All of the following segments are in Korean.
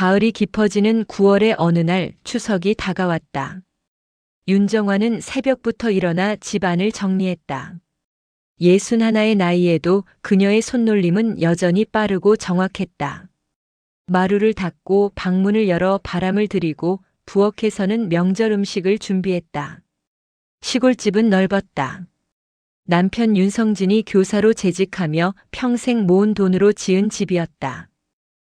가을이 깊어지는 9월의 어느 날 추석이 다가왔다. 윤정화는 새벽부터 일어나 집안을 정리했다. 61의 나이에도 그녀의 손놀림은 여전히 빠르고 정확했다. 마루를 닦고 방문을 열어 바람을 들이고 부엌에서는 명절 음식을 준비했다. 시골집은 넓었다. 남편 윤성진이 교사로 재직하며 평생 모은 돈으로 지은 집이었다.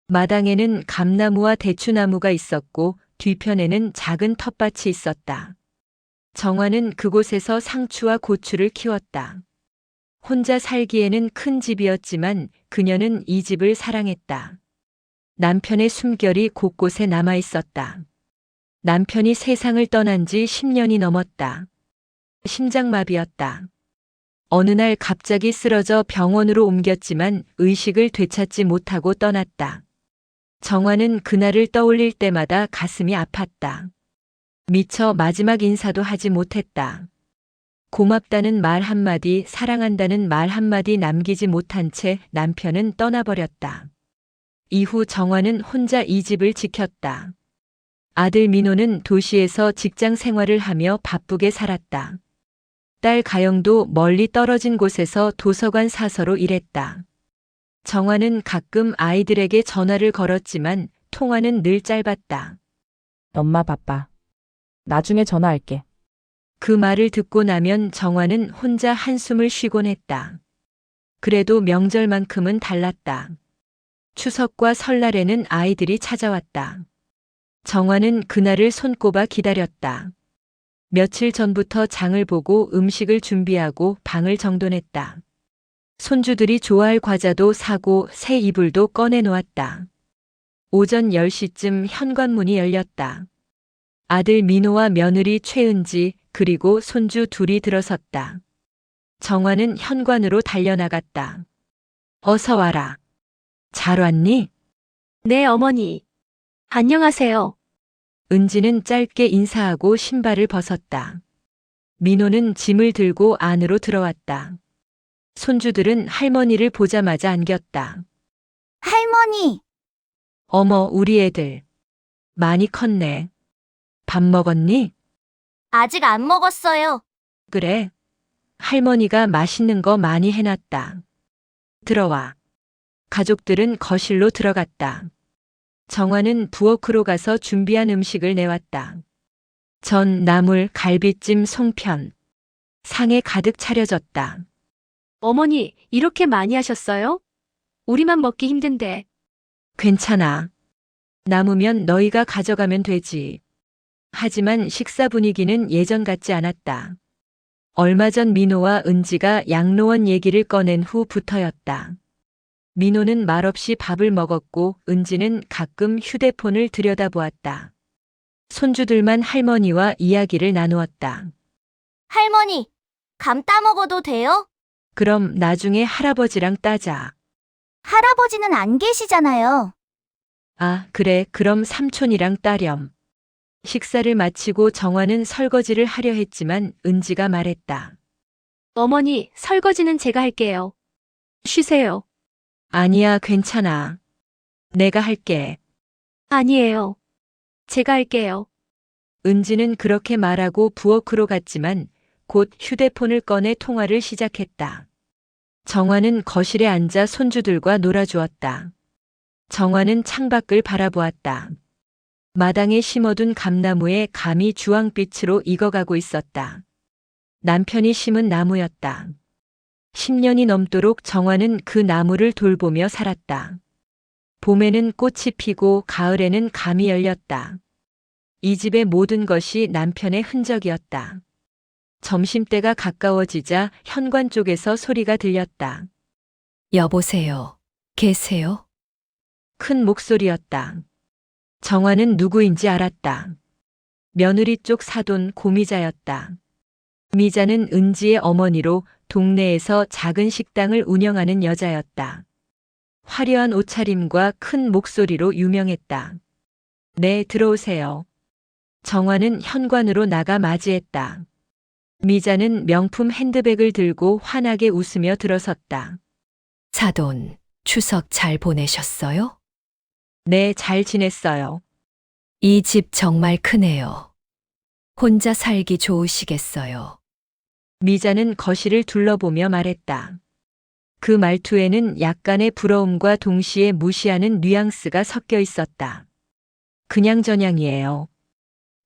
마당에는 감나무와 대추나무가 있었고 뒤편에는 작은 텃밭이 있었다. 정화는 그곳에서 상추와 고추를 키웠다. 혼자 살기에는 큰 집이었지만 그녀는 이 집을 사랑했다. 남편의 숨결이 곳곳에 남아 있었다. 남편이 세상을 떠난 지 10년이 넘었다. 심장마비였다. 어느 날 갑자기 쓰러져 병원으로 옮겼지만 의식을 되찾지 못하고 떠났다. 정화는 그날을 떠올릴 때마다 가슴이 아팠다. 미처 마지막 인사도 하지 못했다. 고맙다는 말 한마디, 사랑한다는 말 한마디 남기지 못한 채 남편은 떠나버렸다. 이후 정화는 혼자 이 집을 지켰다. 아들 민호는 도시에서 직장 생활을 하며 바쁘게 살았다. 딸 가영도 멀리 떨어진 곳에서 도서관 사서로 일했다. 정화는 가끔 아이들에게 전화를 걸었지만 통화는 늘 짧았다. 엄마 바빠. 나중에 전화할게. 그 말을 듣고 나면 정화는 혼자 한숨을 쉬곤 했다. 그래도 명절만큼은 달랐다. 추석과 설날에는 아이들이 찾아왔다. 정화는 그날을 손꼽아 기다렸다. 며칠 전부터 장을 보고 음식을 준비하고 방을 정돈했다. 손주들이 좋아할 과자도 사고 새 이불도 꺼내 놓았다. 오전 10시쯤 현관문이 열렸다. 아들 민호와 며느리 최은지 그리고 손주 둘이 들어섰다. 정화는 현관으로 달려나갔다. 어서 와라. 잘 왔니? 네, 어머니. 안녕하세요. 은지는 짧게 인사하고 신발을 벗었다. 민호는 짐을 들고 안으로 들어왔다. 손주들은 할머니를 보자마자 안겼다. 할머니, 어머, 우리 애들. 많이 컸네. 밥 먹었니? 아직 안 먹었어요. 그래. 할머니가 맛있는 거 많이 해놨다. 들어와. 가족들은 거실로 들어갔다. 정화는 부엌으로 가서 준비한 음식을 내왔다. 전, 나물, 갈비찜, 송편. 상에 가득 차려졌다. 어머니, 이렇게 많이 하셨어요? 우리만 먹기 힘든데. 괜찮아. 남으면 너희가 가져가면 되지. 하지만 식사 분위기는 예전 같지 않았다. 얼마 전 민호와 은지가 양로원 얘기를 꺼낸 후부터였다. 민호는 말없이 밥을 먹었고 은지는 가끔 휴대폰을 들여다보았다. 손주들만 할머니와 이야기를 나누었다. 할머니, 감 따먹어도 돼요? 그럼 나중에 할아버지랑 따자. 할아버지는 안 계시잖아요. 아, 그래. 그럼 삼촌이랑 따렴. 식사를 마치고 정화는 설거지를 하려 했지만 은지가 말했다. 어머니, 설거지는 제가 할게요. 쉬세요. 아니야, 괜찮아. 내가 할게. 아니에요. 제가 할게요. 은지는 그렇게 말하고 부엌으로 갔지만 곧 휴대폰을 꺼내 통화를 시작했다. 정화는 거실에 앉아 손주들과 놀아주었다. 정화는 창밖을 바라보았다. 마당에 심어둔 감나무에 감이 주황빛으로 익어가고 있었다. 남편이 심은 나무였다. 10년이 넘도록 정화는 그 나무를 돌보며 살았다. 봄에는 꽃이 피고 가을에는 감이 열렸다. 이 집의 모든 것이 남편의 흔적이었다. 점심때가 가까워지자 현관 쪽에서 소리가 들렸다. 여보세요. 계세요? 큰 목소리였다. 정화는 누구인지 알았다. 며느리 쪽 사돈 고미자였다. 미자는 은지의 어머니로 동네에서 작은 식당을 운영하는 여자였다. 화려한 옷차림과 큰 목소리로 유명했다. 네, 들어오세요. 정화는 현관으로 나가 맞이했다. 미자는 명품 핸드백을 들고 환하게 웃으며 들어섰다. 사돈, 추석 잘 보내셨어요? 네, 잘 지냈어요. 이 집 정말 크네요. 혼자 살기 좋으시겠어요. 미자는 거실을 둘러보며 말했다. 그 말투에는 약간의 부러움과 동시에 무시하는 뉘앙스가 섞여 있었다. 그냥저냥이에요.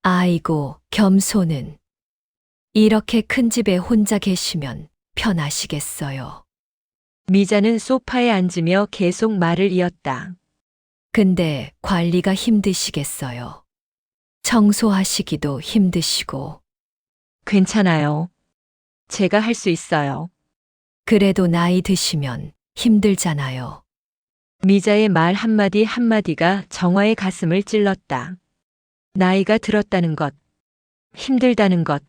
아이고, 겸손은. 이렇게 큰 집에 혼자 계시면 편하시겠어요. 미자는 소파에 앉으며 계속 말을 이었다. 근데 관리가 힘드시겠어요. 청소하시기도 힘드시고. 괜찮아요. 제가 할 수 있어요. 그래도 나이 드시면 힘들잖아요. 미자의 말 한마디 한마디가 정화의 가슴을 찔렀다. 나이가 들었다는 것, 힘들다는 것,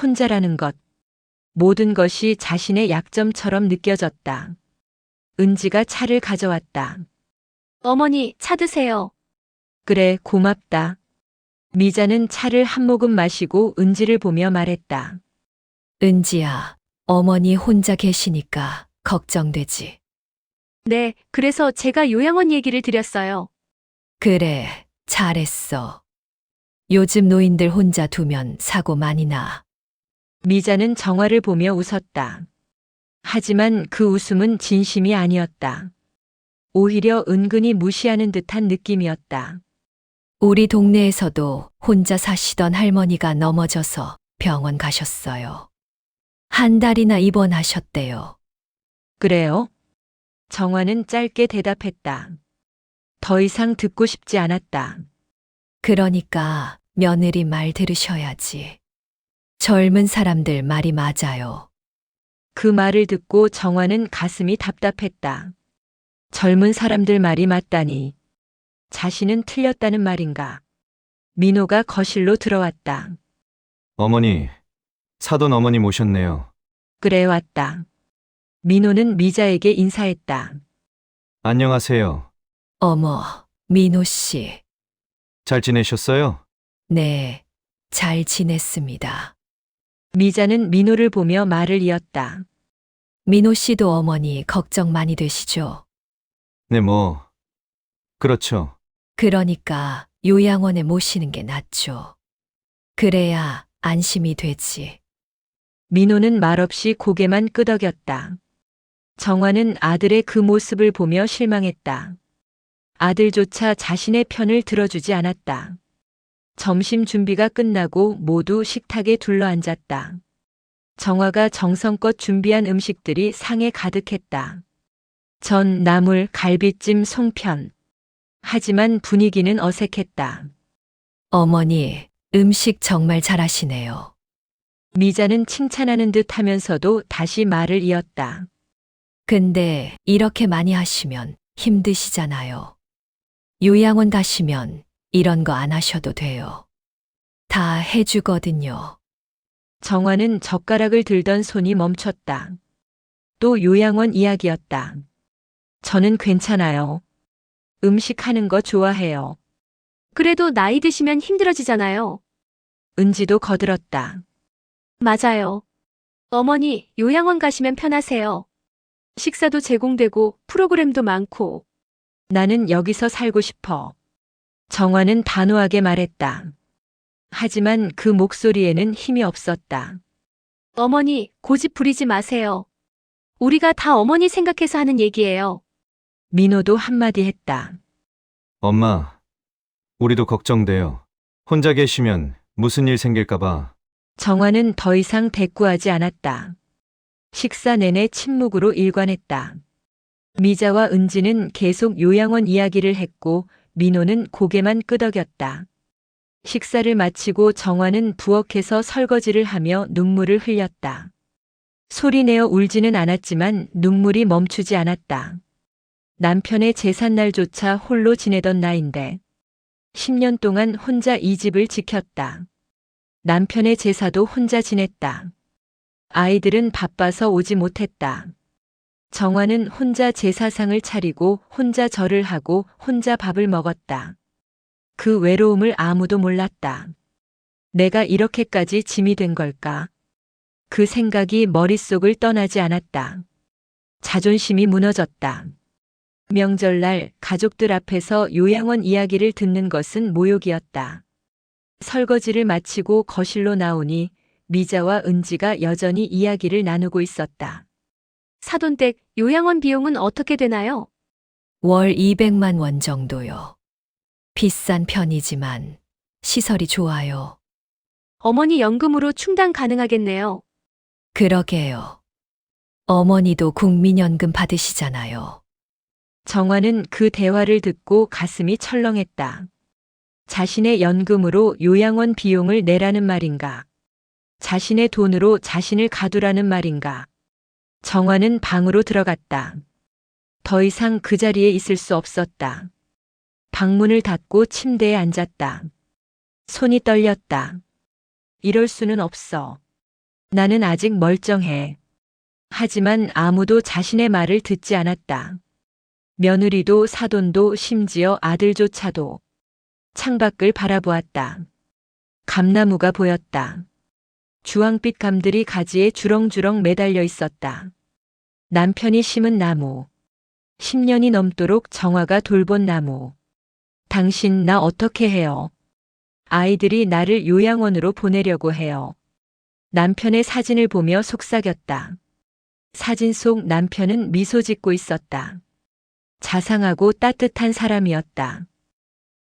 혼자라는 것, 모든 것이 자신의 약점처럼 느껴졌다. 은지가 차를 가져왔다. 어머니, 차 드세요. 그래, 고맙다. 미자는 차를 한 모금 마시고 은지를 보며 말했다. 은지야, 어머니 혼자 계시니까 걱정되지. 네, 그래서 제가 요양원 얘기를 드렸어요. 그래, 잘했어. 요즘 노인들 혼자 두면 사고 많이 나. 미자는 정화를 보며 웃었다. 하지만 그 웃음은 진심이 아니었다. 오히려 은근히 무시하는 듯한 느낌이었다. 우리 동네에서도 혼자 사시던 할머니가 넘어져서 병원 가셨어요. 한 달이나 입원하셨대요. 그래요? 정화는 짧게 대답했다. 더 이상 듣고 싶지 않았다. 그러니까 며느리 말 들으셔야지. 젊은 사람들 말이 맞아요. 그 말을 듣고 정화는 가슴이 답답했다. 젊은 사람들 말이 맞다니. 자신은 틀렸다는 말인가? 민호가 거실로 들어왔다. 어머니, 사돈 어머니 모셨네요. 그래, 왔다. 민호는 미자에게 인사했다. 안녕하세요. 어머, 민호 씨. 잘 지내셨어요? 네, 잘 지냈습니다. 미자는 민호를 보며 말을 이었다. 민호 씨도 어머니 걱정 많이 되시죠? 네, 그렇죠. 그러니까 요양원에 모시는 게 낫죠. 그래야 안심이 되지. 민호는 말없이 고개만 끄덕였다. 정화는 아들의 그 모습을 보며 실망했다. 아들조차 자신의 편을 들어주지 않았다. 점심 준비가 끝나고 모두 식탁에 둘러앉았다. 정화가 정성껏 준비한 음식들이 상에 가득했다. 전, 나물, 갈비찜, 송편. 하지만 분위기는 어색했다. 어머니, 음식 정말 잘하시네요. 미자는 칭찬하는 듯 하면서도 다시 말을 이었다. 근데 이렇게 많이 하시면 힘드시잖아요. 요양원 가시면 이런 거 안 하셔도 돼요. 다 해주거든요. 정화는 젓가락을 들던 손이 멈췄다. 또 요양원 이야기였다. 저는 괜찮아요. 음식하는 거 좋아해요. 그래도 나이 드시면 힘들어지잖아요. 은지도 거들었다. 맞아요. 어머니, 요양원 가시면 편하세요. 식사도 제공되고 프로그램도 많고. 나는 여기서 살고 싶어. 정화는 단호하게 말했다. 하지만 그 목소리에는 힘이 없었다. 어머니, 고집 부리지 마세요. 우리가 다 어머니 생각해서 하는 얘기예요. 민호도 한마디 했다. 엄마, 우리도 걱정돼요. 혼자 계시면 무슨 일 생길까봐. 정화는 더 이상 대꾸하지 않았다. 식사 내내 침묵으로 일관했다. 미자와 은지는 계속 요양원 이야기를 했고 민호는 고개만 끄덕였다. 식사를 마치고 정화는 부엌에서 설거지를 하며 눈물을 흘렸다. 소리내어 울지는 않았지만 눈물이 멈추지 않았다. 남편의 제삿날조차 홀로 지내던 나인데 10년 동안 혼자 이 집을 지켰다. 남편의 제사도 혼자 지냈다. 아이들은 바빠서 오지 못했다. 정화는 혼자 제사상을 차리고 혼자 절을 하고 혼자 밥을 먹었다. 그 외로움을 아무도 몰랐다. 내가 이렇게까지 짐이 된 걸까? 그 생각이 머릿속을 떠나지 않았다. 자존심이 무너졌다. 명절날 가족들 앞에서 요양원 이야기를 듣는 것은 모욕이었다. 설거지를 마치고 거실로 나오니 미자와 은지가 여전히 이야기를 나누고 있었다. 사돈댁 요양원 비용은 어떻게 되나요? 월 200만 원 정도요. 비싼 편이지만 시설이 좋아요. 어머니 연금으로 충당 가능하겠네요. 그러게요. 어머니도 국민연금 받으시잖아요. 정화는 그 대화를 듣고 가슴이 철렁했다. 자신의 연금으로 요양원 비용을 내라는 말인가? 자신의 돈으로 자신을 가두라는 말인가? 정화는 방으로 들어갔다. 더 이상 그 자리에 있을 수 없었다. 방문을 닫고 침대에 앉았다. 손이 떨렸다. 이럴 수는 없어. 나는 아직 멀쩡해. 하지만 아무도 자신의 말을 듣지 않았다. 며느리도 사돈도 심지어 아들조차도 창밖을 바라보았다. 감나무가 보였다. 주황빛 감들이 가지에 주렁주렁 매달려 있었다. 남편이 심은 나무. 10년이 넘도록 정화가 돌본 나무. 당신 나 어떻게 해요? 아이들이 나를 요양원으로 보내려고 해요. 남편의 사진을 보며 속삭였다. 사진 속 남편은 미소 짓고 있었다. 자상하고 따뜻한 사람이었다.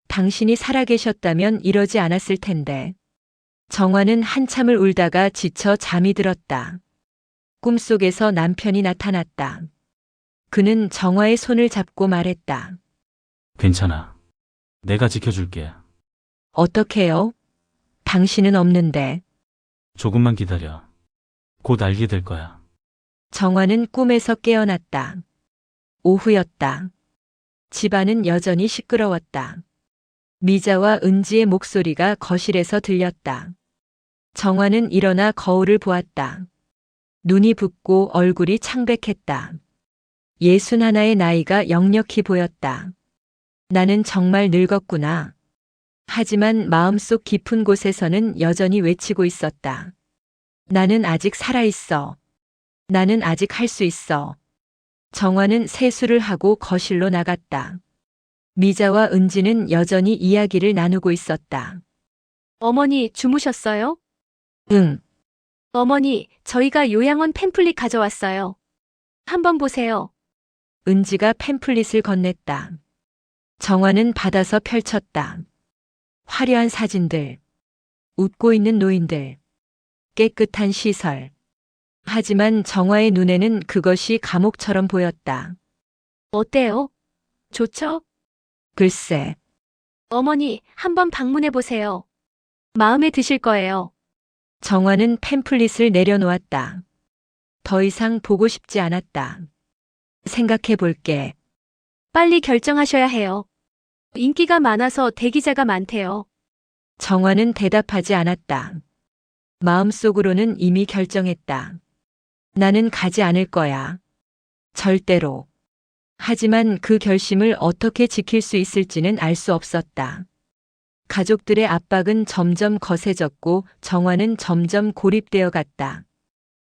당신이 살아계셨다면 이러지 않았을 텐데. 정화는 한참을 울다가 지쳐 잠이 들었다. 꿈속에서 남편이 나타났다. 그는 정화의 손을 잡고 말했다. 괜찮아. 내가 지켜줄게. 어떻게요? 당신은 없는데. 조금만 기다려. 곧 알게 될 거야. 정화는 꿈에서 깨어났다. 오후였다. 집안은 여전히 시끄러웠다. 미자와 은지의 목소리가 거실에서 들렸다. 정화는 일어나 거울을 보았다. 눈이 붓고 얼굴이 창백했다. 61의 나이가 역력히 보였다. 나는 정말 늙었구나. 하지만 마음속 깊은 곳에서는 여전히 외치고 있었다. 나는 아직 살아있어. 나는 아직 할 수 있어. 정화는 세수를 하고 거실로 나갔다. 미자와 은지는 여전히 이야기를 나누고 있었다. 어머니 주무셨어요? 응, 어머니, 저희가 요양원 팸플릿 가져왔어요. 한번 보세요. 은지가 팸플릿을 건넸다. 정화는 받아서 펼쳤다. 화려한 사진들, 웃고 있는 노인들, 깨끗한 시설. 하지만 정화의 눈에는 그것이 감옥처럼 보였다. 어때요? 좋죠? 글쎄, 어머니, 한번 방문해 보세요. 마음에 드실 거예요. 정화는 팸플릿을 내려놓았다. 더 이상 보고 싶지 않았다. 생각해 볼게. 빨리 결정하셔야 해요. 인기가 많아서 대기자가 많대요. 정화는 대답하지 않았다. 마음속으로는 이미 결정했다. 나는 가지 않을 거야. 절대로. 하지만 그 결심을 어떻게 지킬 수 있을지는 알 수 없었다. 가족들의 압박은 점점 거세졌고 정화는 점점 고립되어 갔다.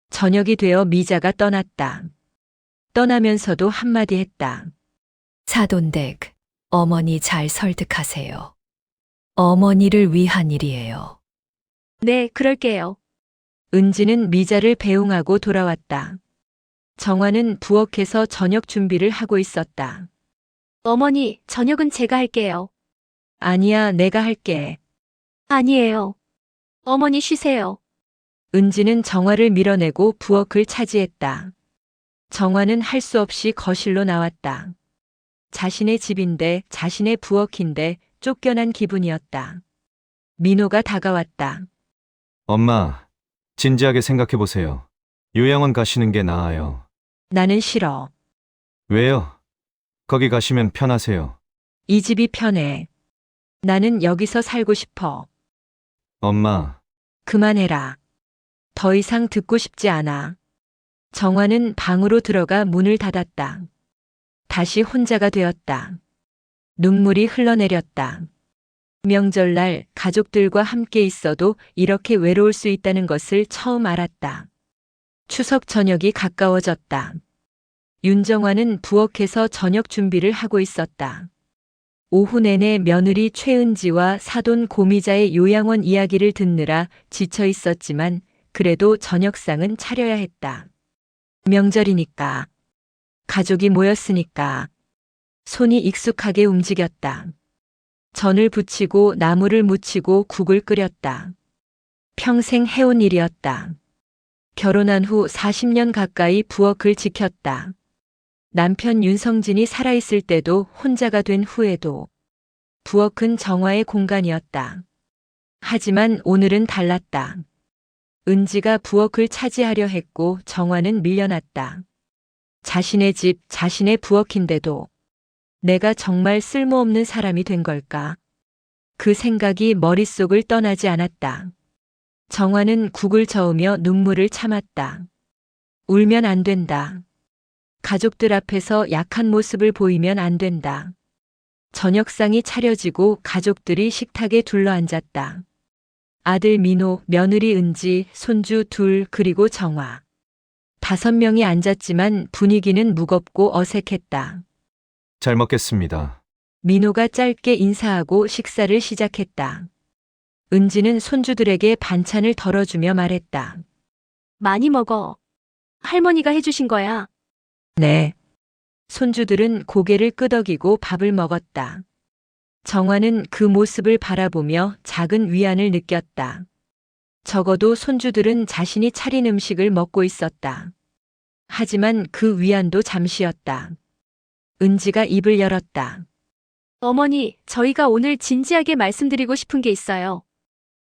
저녁이 되어 미자가 떠났다. 떠나면서도 한마디 했다. 사돈댁, 어머니 잘 설득하세요. 어머니를 위한 일이에요. 네, 그럴게요. 은지는 미자를 배웅하고 돌아왔다. 정화는 부엌에서 저녁 준비를 하고 있었다. 어머니, 저녁은 제가 할게요. 아니야, 내가 할게. 아니에요. 어머니 쉬세요. 은지는 정화를 밀어내고 부엌을 차지했다. 정화는 할 수 없이 거실로 나왔다. 자신의 집인데, 자신의 부엌인데 쫓겨난 기분이었다. 민호가 다가왔다. 엄마, 진지하게 생각해 보세요. 요양원 가시는 게 나아요. 나는 싫어. 왜요? 거기 가시면 편하세요. 이 집이 편해. 나는 여기서 살고 싶어. 엄마, 그만해라. 더 이상 듣고 싶지 않아. 정화는 방으로 들어가 문을 닫았다. 다시 혼자가 되었다. 눈물이 흘러내렸다. 명절날 가족들과 함께 있어도 이렇게 외로울 수 있다는 것을 처음 알았다. 추석 저녁이 가까워졌다. 윤정화는 부엌에서 저녁 준비를 하고 있었다. 오후 내내 며느리 최은지와 사돈 고미자의 요양원 이야기를 듣느라 지쳐 있었지만 그래도 저녁상은 차려야 했다. 명절이니까. 가족이 모였으니까. 손이 익숙하게 움직였다. 전을 부치고 나물을 무치고 국을 끓였다. 평생 해온 일이었다. 결혼한 후 40년 가까이 부엌을 지켰다. 남편 윤성진이 살아있을 때도 혼자가 된 후에도 부엌은 정화의 공간이었다. 하지만 오늘은 달랐다. 은지가 부엌을 차지하려 했고 정화는 밀려났다. 자신의 집, 자신의 부엌인데도 내가 정말 쓸모없는 사람이 된 걸까? 그 생각이 머릿속을 떠나지 않았다. 정화는 국을 저으며 눈물을 참았다. 울면 안 된다. 가족들 앞에서 약한 모습을 보이면 안 된다. 저녁상이 차려지고 가족들이 식탁에 둘러앉았다. 아들 민호, 며느리 은지, 손주 둘, 그리고 정화. 5명이 앉았지만 분위기는 무겁고 어색했다. 잘 먹겠습니다. 민호가 짧게 인사하고 식사를 시작했다. 은지는 손주들에게 반찬을 덜어주며 말했다. 많이 먹어. 할머니가 해주신 거야. 네. 손주들은 고개를 끄덕이고 밥을 먹었다. 정화는 그 모습을 바라보며 작은 위안을 느꼈다. 적어도 손주들은 자신이 차린 음식을 먹고 있었다. 하지만 그 위안도 잠시였다. 은지가 입을 열었다. 어머니, 저희가 오늘 진지하게 말씀드리고 싶은 게 있어요.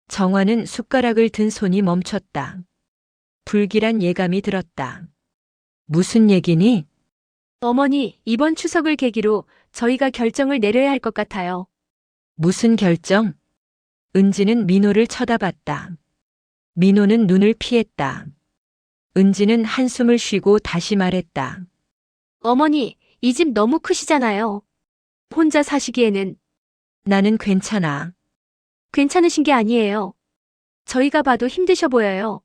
정화는 숟가락을 든 손이 멈췄다. 불길한 예감이 들었다. 무슨 얘기니? 어머니, 이번 추석을 계기로 저희가 결정을 내려야 할 것 같아요. 무슨 결정? 은지는 민호를 쳐다봤다. 민호는 눈을 피했다. 은지는 한숨을 쉬고 다시 말했다. 어머니, 이 집 너무 크시잖아요. 혼자 사시기에는 나는 괜찮아. 괜찮으신 게 아니에요. 저희가 봐도 힘드셔 보여요.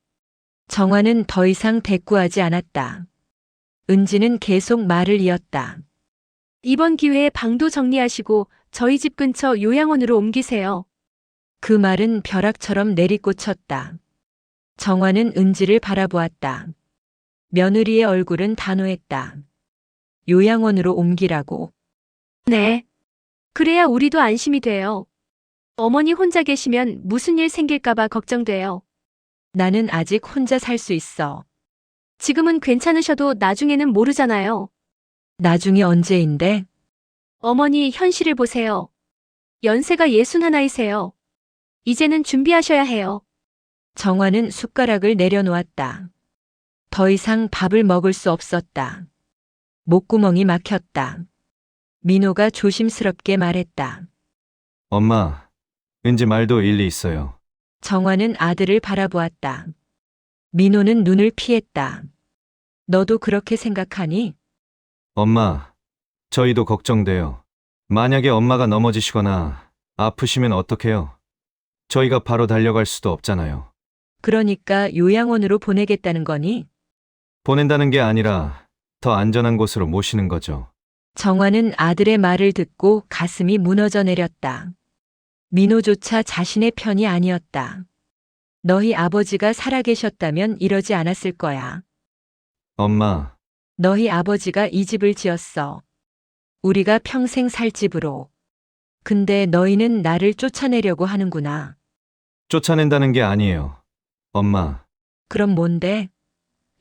정화는 더 이상 대꾸하지 않았다. 은지는 계속 말을 이었다. 이번 기회에 방도 정리하시고 저희 집 근처 요양원으로 옮기세요. 그 말은 벼락처럼 내리꽂혔다. 정화는 은지를 바라보았다. 며느리의 얼굴은 단호했다. 요양원으로 옮기라고. 네. 그래야 우리도 안심이 돼요. 어머니 혼자 계시면 무슨 일 생길까봐 걱정돼요. 나는 아직 혼자 살 수 있어. 지금은 괜찮으셔도 나중에는 모르잖아요. 나중이 언제인데? 어머니 현실을 보세요. 연세가 61이세요. 이제는 준비하셔야 해요. 정화는 숟가락을 내려놓았다. 더 이상 밥을 먹을 수 없었다. 목구멍이 막혔다. 민호가 조심스럽게 말했다. 엄마, 은지 말도 일리 있어요. 정화는 아들을 바라보았다. 민호는 눈을 피했다. 너도 그렇게 생각하니? 엄마, 저희도 걱정돼요. 만약에 엄마가 넘어지시거나 아프시면 어떡해요? 저희가 바로 달려갈 수도 없잖아요. 그러니까 요양원으로 보내겠다는 거니? 보낸다는 게 아니라 더 안전한 곳으로 모시는 거죠. 정화는 아들의 말을 듣고 가슴이 무너져 내렸다. 민호조차 자신의 편이 아니었다. 너희 아버지가 살아계셨다면 이러지 않았을 거야. 엄마, 너희 아버지가 이 집을 지었어. 우리가 평생 살 집으로. 근데 너희는 나를 쫓아내려고 하는구나. 쫓아낸다는 게 아니에요. 엄마, 그럼 뭔데?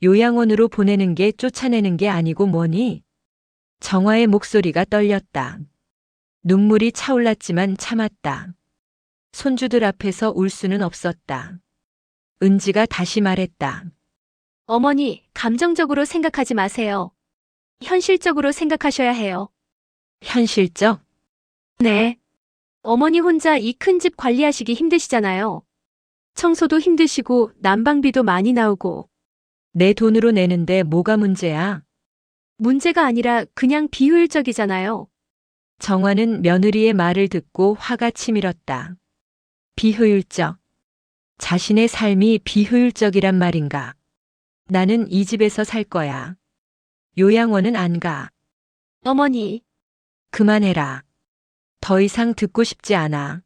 요양원으로 보내는 게 쫓아내는 게 아니고 뭐니? 정화의 목소리가 떨렸다. 눈물이 차올랐지만 참았다. 손주들 앞에서 울 수는 없었다. 은지가 다시 말했다. 어머니, 감정적으로 생각하지 마세요. 현실적으로 생각하셔야 해요. 현실적? 네. 어머니 혼자 이 큰 집 관리하시기 힘드시잖아요. 청소도 힘드시고 난방비도 많이 나오고. 내 돈으로 내는데 뭐가 문제야? 문제가 아니라 그냥 비효율적이잖아요. 정화는 며느리의 말을 듣고 화가 치밀었다. 비효율적. 자신의 삶이 비효율적이란 말인가? 나는 이 집에서 살 거야. 요양원은 안 가. 어머니, 그만해라. 더 이상 듣고 싶지 않아.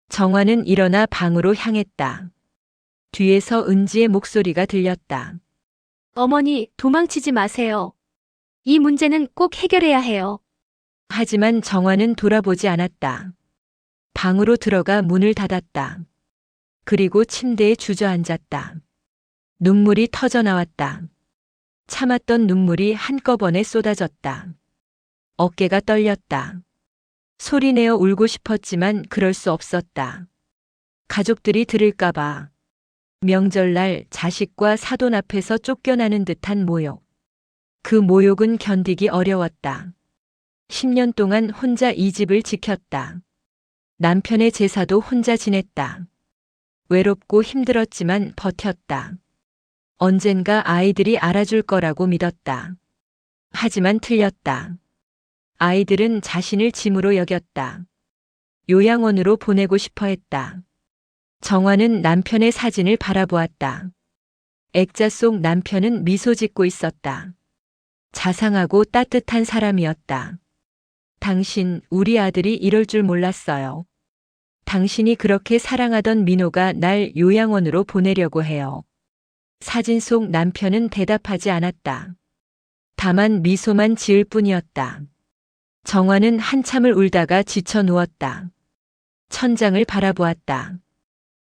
정화는 일어나 방으로 향했다. 뒤에서 은지의 목소리가 들렸다. 어머니, 도망치지 마세요. 이 문제는 꼭 해결해야 해요. 하지만 정화는 돌아보지 않았다. 방으로 들어가 문을 닫았다. 그리고 침대에 주저앉았다. 눈물이 터져 나왔다. 참았던 눈물이 한꺼번에 쏟아졌다. 어깨가 떨렸다. 소리내어 울고 싶었지만 그럴 수 없었다. 가족들이 들을까봐. 명절날 자식과 사돈 앞에서 쫓겨나는 듯한 모욕. 그 모욕은 견디기 어려웠다. 10년 동안 혼자 이 집을 지켰다. 남편의 제사도 혼자 지냈다. 외롭고 힘들었지만 버텼다. 언젠가 아이들이 알아줄 거라고 믿었다. 하지만 틀렸다. 아이들은 자신을 짐으로 여겼다. 요양원으로 보내고 싶어 했다. 정화는 남편의 사진을 바라보았다. 액자 속 남편은 미소 짓고 있었다. 자상하고 따뜻한 사람이었다. 당신, 우리 아들이 이럴 줄 몰랐어요. 당신이 그렇게 사랑하던 민호가 날 요양원으로 보내려고 해요. 사진 속 남편은 대답하지 않았다. 다만 미소만 지을 뿐이었다. 정화는 한참을 울다가 지쳐 누웠다. 천장을 바라보았다.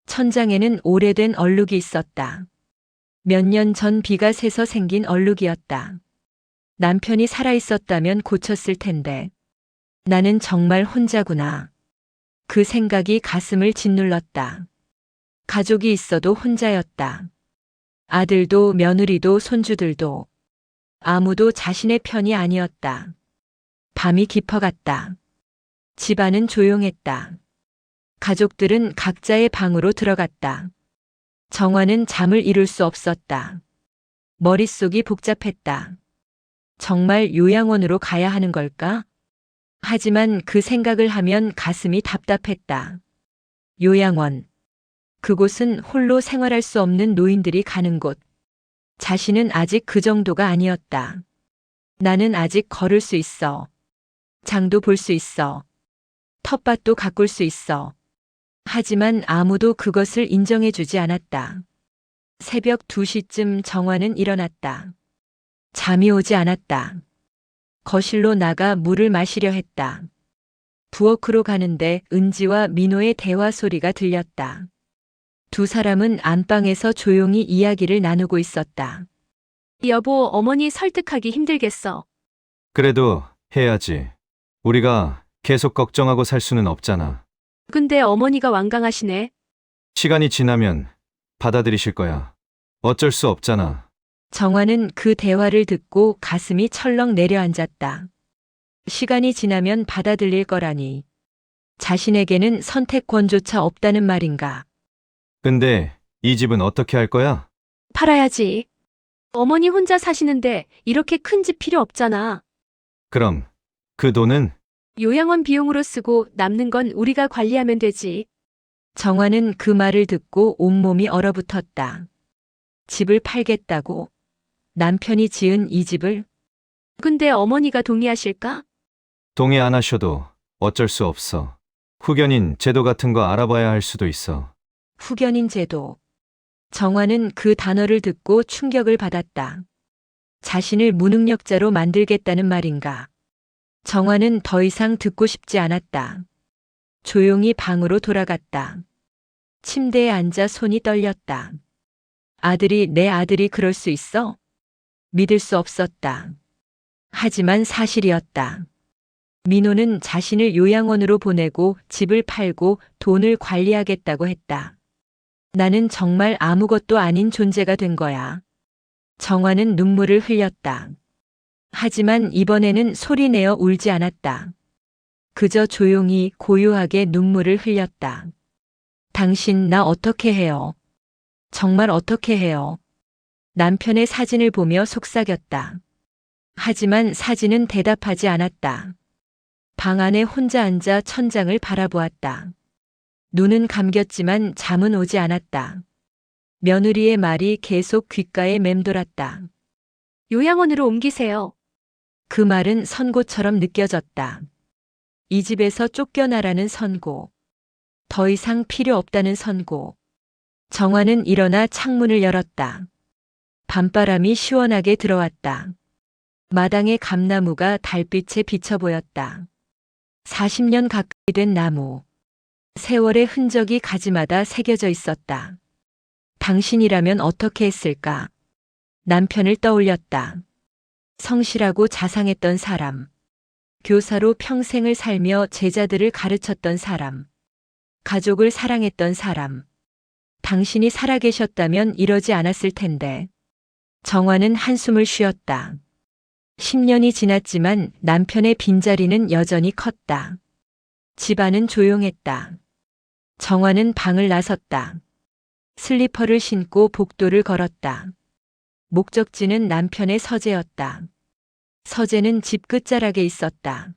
천장에는 오래된 얼룩이 있었다. 몇 년 전 비가 새서 생긴 얼룩이었다. 남편이 살아있었다면 고쳤을 텐데. 나는 정말 혼자구나. 그 생각이 가슴을 짓눌렀다. 가족이 있어도 혼자였다. 아들도 며느리도 손주들도 아무도 자신의 편이 아니었다. 밤이 깊어갔다. 집안은 조용했다. 가족들은 각자의 방으로 들어갔다. 정화는 잠을 이룰 수 없었다. 머릿속이 복잡했다. 정말 요양원으로 가야 하는 걸까? 하지만 그 생각을 하면 가슴이 답답했다. 요양원. 그곳은 홀로 생활할 수 없는 노인들이 가는 곳. 자신은 아직 그 정도가 아니었다. 나는 아직 걸을 수 있어. 장도 볼 수 있어. 텃밭도 가꿀 수 있어. 하지만 아무도 그것을 인정해주지 않았다. 새벽 2시쯤 정화는 일어났다. 잠이 오지 않았다. 거실로 나가 물을 마시려 했다. 부엌으로 가는데 은지와 민호의 대화 소리가 들렸다. 두 사람은 안방에서 조용히 이야기를 나누고 있었다. 여보, 어머니 설득하기 힘들겠어. 그래도 해야지. 우리가 계속 걱정하고 살 수는 없잖아. 근데 어머니가 완강하시네. 시간이 지나면 받아들이실 거야. 어쩔 수 없잖아. 정화는 그 대화를 듣고 가슴이 철렁 내려앉았다. 시간이 지나면 받아들일 거라니. 자신에게는 선택권조차 없다는 말인가. 근데 이 집은 어떻게 할 거야? 팔아야지. 어머니 혼자 사시는데 이렇게 큰 집 필요 없잖아. 그럼 그 돈은? 요양원 비용으로 쓰고 남는 건 우리가 관리하면 되지. 정화는 그 말을 듣고 온몸이 얼어붙었다. 집을 팔겠다고? 남편이 지은 이 집을? 근데 어머니가 동의하실까? 동의 안 하셔도 어쩔 수 없어. 후견인 제도 같은 거 알아봐야 할 수도 있어. 후견인 제도. 정화는 그 단어를 듣고 충격을 받았다. 자신을 무능력자로 만들겠다는 말인가. 정화는 더 이상 듣고 싶지 않았다. 조용히 방으로 돌아갔다. 침대에 앉아 손이 떨렸다. 내 아들이 그럴 수 있어? 믿을 수 없었다. 하지만 사실이었다. 민호는 자신을 요양원으로 보내고 집을 팔고 돈을 관리하겠다고 했다. 나는 정말 아무것도 아닌 존재가 된 거야. 정화는 눈물을 흘렸다. 하지만 이번에는 소리내어 울지 않았다. 그저 조용히 고요하게 눈물을 흘렸다. 당신 나 어떻게 해요? 정말 어떻게 해요? 남편의 사진을 보며 속삭였다. 하지만 사진은 대답하지 않았다. 방 안에 혼자 앉아 천장을 바라보았다. 눈은 감겼지만 잠은 오지 않았다. 며느리의 말이 계속 귓가에 맴돌았다. 요양원으로 옮기세요. 그 말은 선고처럼 느껴졌다. 이 집에서 쫓겨나라는 선고. 더 이상 필요 없다는 선고. 정화는 일어나 창문을 열었다. 밤바람이 시원하게 들어왔다. 마당의 감나무가 달빛에 비쳐 보였다. 40년 가까이 된 나무. 세월의 흔적이 가지마다 새겨져 있었다. 당신이라면 어떻게 했을까? 남편을 떠올렸다. 성실하고 자상했던 사람. 교사로 평생을 살며 제자들을 가르쳤던 사람. 가족을 사랑했던 사람. 당신이 살아계셨다면 이러지 않았을 텐데. 정화는 한숨을 쉬었다. 10년이 지났지만 남편의 빈자리는 여전히 컸다. 집안은 조용했다. 정화는 방을 나섰다. 슬리퍼를 신고 복도를 걸었다. 목적지는 남편의 서재였다. 서재는 집 끝자락에 있었다.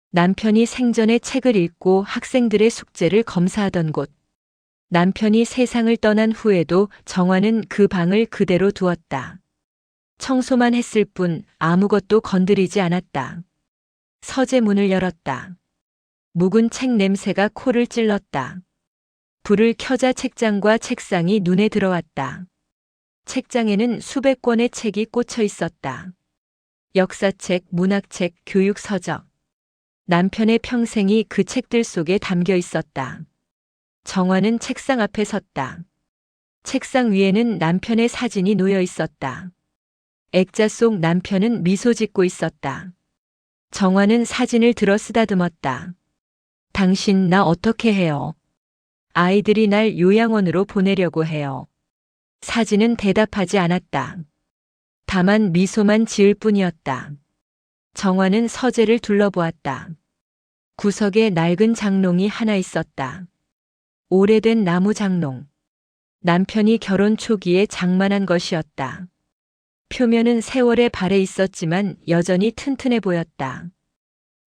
남편이 생전에 책을 읽고 학생들의 숙제를 검사하던 곳. 남편이 세상을 떠난 후에도 정화는 그 방을 그대로 두었다. 청소만 했을 뿐 아무것도 건드리지 않았다. 서재 문을 열었다. 묵은 책 냄새가 코를 찔렀다. 불을 켜자 책장과 책상이 눈에 들어왔다. 책장에는 수백 권의 책이 꽂혀 있었다. 역사책, 문학책, 교육서적. 남편의 평생이 그 책들 속에 담겨 있었다. 정화는 책상 앞에 섰다. 책상 위에는 남편의 사진이 놓여 있었다. 액자 속 남편은 미소 짓고 있었다. 정화는 사진을 들어 쓰다듬었다. 당신 나 어떻게 해요? 아이들이 날 요양원으로 보내려고 해요. 사진은 대답하지 않았다. 다만 미소만 지을 뿐이었다. 정화는 서재를 둘러보았다. 구석에 낡은 장롱이 하나 있었다. 오래된 나무 장롱. 남편이 결혼 초기에 장만한 것이었다. 표면은 세월에 발해 있었지만 여전히 튼튼해 보였다.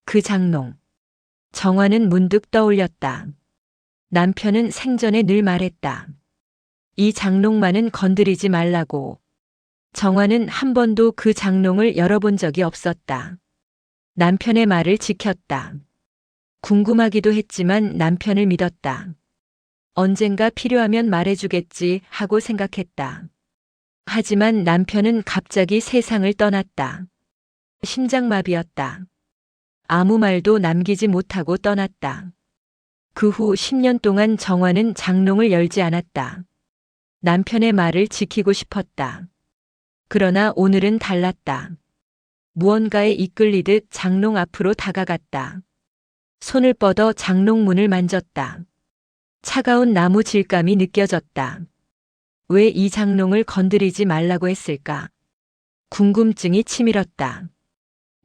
그 장롱. 정화는 문득 떠올렸다. 남편은 생전에 늘 말했다. 이 장롱만은 건드리지 말라고. 정화는 한 번도 그 장롱을 열어본 적이 없었다. 남편의 말을 지켰다. 궁금하기도 했지만 남편을 믿었다. 언젠가 필요하면 말해주겠지 하고 생각했다. 하지만 남편은 갑자기 세상을 떠났다. 심장마비였다. 아무 말도 남기지 못하고 떠났다. 그 후 10년 동안 정화는 장롱을 열지 않았다. 남편의 말을 지키고 싶었다. 그러나 오늘은 달랐다. 무언가에 이끌리듯 장롱 앞으로 다가갔다. 손을 뻗어 장롱 문을 만졌다. 차가운 나무 질감이 느껴졌다. 왜 이 장롱을 건드리지 말라고 했을까? 궁금증이 치밀었다.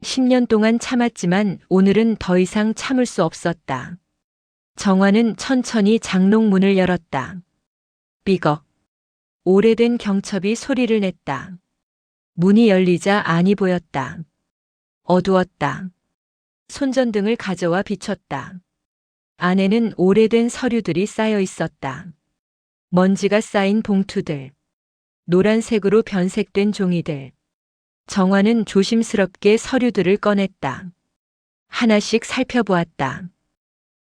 10년 동안 참았지만 오늘은 더 이상 참을 수 없었다. 정화는 천천히 장롱 문을 열었다. 삐걱. 오래된 경첩이 소리를 냈다. 문이 열리자 안이 보였다. 어두웠다. 손전등을 가져와 비췄다. 안에는 오래된 서류들이 쌓여 있었다. 먼지가 쌓인 봉투들. 노란색으로 변색된 종이들. 정화는 조심스럽게 서류들을 꺼냈다. 하나씩 살펴보았다.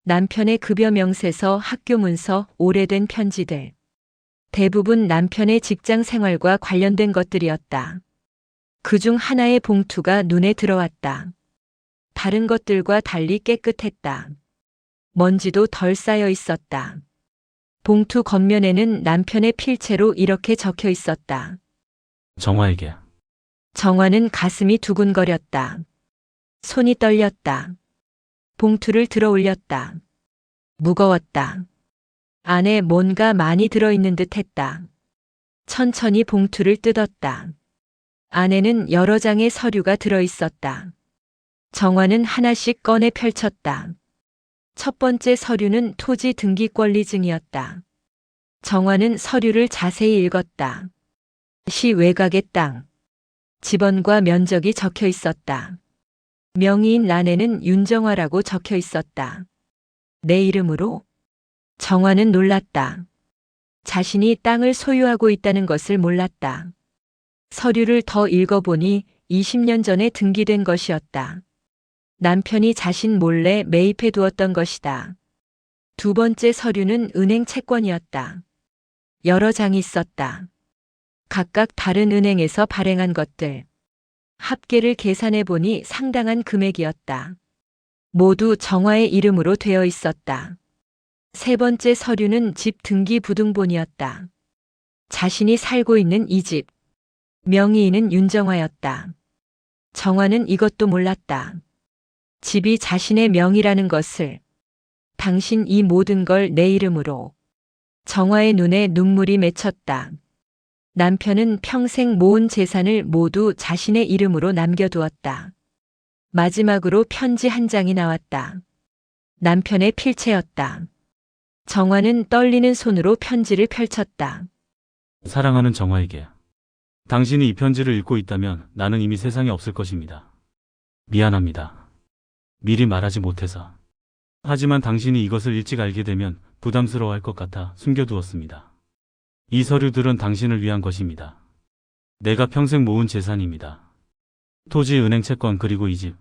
남편의 급여 명세서, 학교 문서, 오래된 편지들. 대부분 남편의 직장 생활과 관련된 것들이었다. 그중 하나의 봉투가 눈에 들어왔다. 다른 것들과 달리 깨끗했다. 먼지도 덜 쌓여 있었다. 봉투 겉면에는 남편의 필체로 이렇게 적혀 있었다. 정화에게. 정화는 가슴이 두근거렸다. 손이 떨렸다. 봉투를 들어 올렸다. 무거웠다. 안에 뭔가 많이 들어있는 듯 했다. 천천히 봉투를 뜯었다. 안에는 여러 장의 서류가 들어있었다. 정화는 하나씩 꺼내 펼쳤다. 첫 번째 서류는 토지 등기 권리증이었다. 정화는 서류를 자세히 읽었다. 시 외곽의 땅. 지번과 면적이 적혀 있었다. 명의인 란에는 윤정화라고 적혀 있었다. 내 이름으로? 정화는 놀랐다. 자신이 땅을 소유하고 있다는 것을 몰랐다. 서류를 더 읽어보니 20년 전에 등기된 것이었다. 남편이 자신 몰래 매입해 두었던 것이다. 두 번째 서류는 은행 채권이었다. 여러 장이 있었다. 각각 다른 은행에서 발행한 것들. 합계를 계산해 보니 상당한 금액이었다. 모두 정화의 이름으로 되어 있었다. 세 번째 서류는 집 등기 부등본이었다. 자신이 살고 있는 이 집. 명의인은 윤정화였다. 정화는 이것도 몰랐다. 집이 자신의 명의라는 것을. 당신 이 모든 걸 내 이름으로. 정화의 눈에 눈물이 맺혔다. 남편은 평생 모은 재산을 모두 자신의 이름으로 남겨두었다. 마지막으로 편지 한 장이 나왔다. 남편의 필체였다. 정화는 떨리는 손으로 편지를 펼쳤다. 사랑하는 정화에게. 당신이 이 편지를 읽고 있다면 나는 이미 세상에 없을 것입니다. 미안합니다. 미리 말하지 못해서. 하지만 당신이 이것을 일찍 알게 되면 부담스러워할 것 같아 숨겨두었습니다. 이 서류들은 당신을 위한 것입니다. 내가 평생 모은 재산입니다. 토지, 은행 채권 그리고 이 집.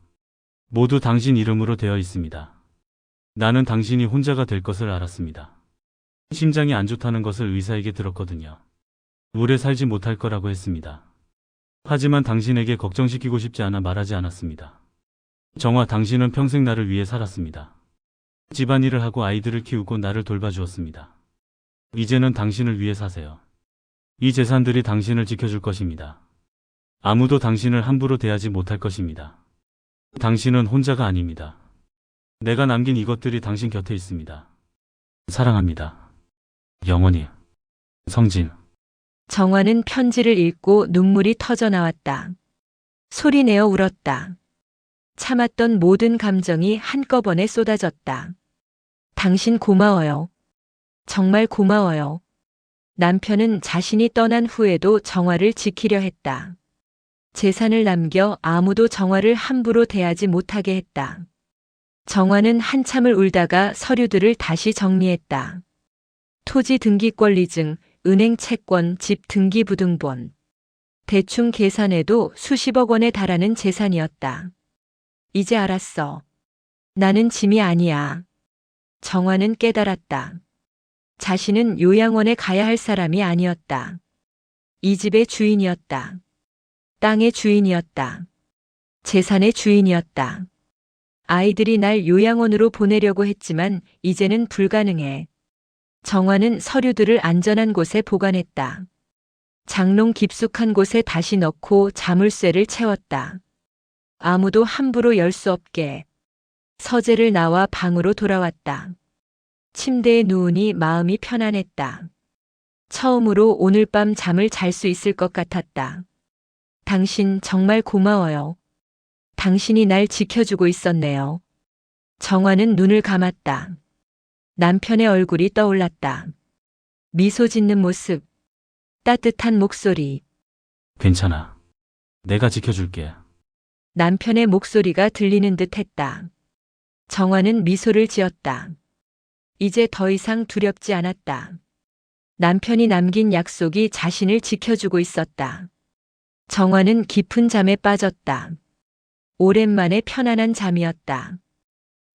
모두 당신 이름으로 되어 있습니다. 나는 당신이 혼자가 될 것을 알았습니다. 심장이 안 좋다는 것을 의사에게 들었거든요. 오래 살지 못할 거라고 했습니다. 하지만 당신에게 걱정시키고 싶지 않아 말하지 않았습니다. 정화, 당신은 평생 나를 위해 살았습니다. 집안일을 하고 아이들을 키우고 나를 돌봐주었습니다. 이제는 당신을 위해 사세요. 이 재산들이 당신을 지켜줄 것입니다. 아무도 당신을 함부로 대하지 못할 것입니다. 당신은 혼자가 아닙니다. 내가 남긴 이것들이 당신 곁에 있습니다. 사랑합니다. 영원히. 성진. 정화는 편지를 읽고 눈물이 터져 나왔다. 소리내어 울었다. 참았던 모든 감정이 한꺼번에 쏟아졌다. 당신 고마워요. 정말 고마워요. 남편은 자신이 떠난 후에도 정화를 지키려 했다. 재산을 남겨 아무도 정화를 함부로 대하지 못하게 했다. 정화는 한참을 울다가 서류들을 다시 정리했다. 토지 등기 권리증, 은행 채권, 집 등기 부등본. 대충 계산해도 수십억 원에 달하는 재산이었다. 이제 알았어. 나는 짐이 아니야. 정화는 깨달았다. 자신은 요양원에 가야 할 사람이 아니었다. 이 집의 주인이었다. 땅의 주인이었다. 재산의 주인이었다. 아이들이 날 요양원으로 보내려고 했지만 이제는 불가능해. 정화는 서류들을 안전한 곳에 보관했다. 장롱 깊숙한 곳에 다시 넣고 자물쇠를 채웠다. 아무도 함부로 열 수 없게. 서재를 나와 방으로 돌아왔다. 침대에 누우니 마음이 편안했다. 처음으로 오늘 밤 잠을 잘 수 있을 것 같았다. 당신 정말 고마워요. 당신이 날 지켜주고 있었네요. 정화는 눈을 감았다. 남편의 얼굴이 떠올랐다. 미소 짓는 모습, 따뜻한 목소리. 괜찮아. 내가 지켜줄게. 남편의 목소리가 들리는 듯 했다. 정화는 미소를 지었다. 이제 더 이상 두렵지 않았다. 남편이 남긴 약속이 자신을 지켜주고 있었다. 정화는 깊은 잠에 빠졌다. 오랜만에 편안한 잠이었다.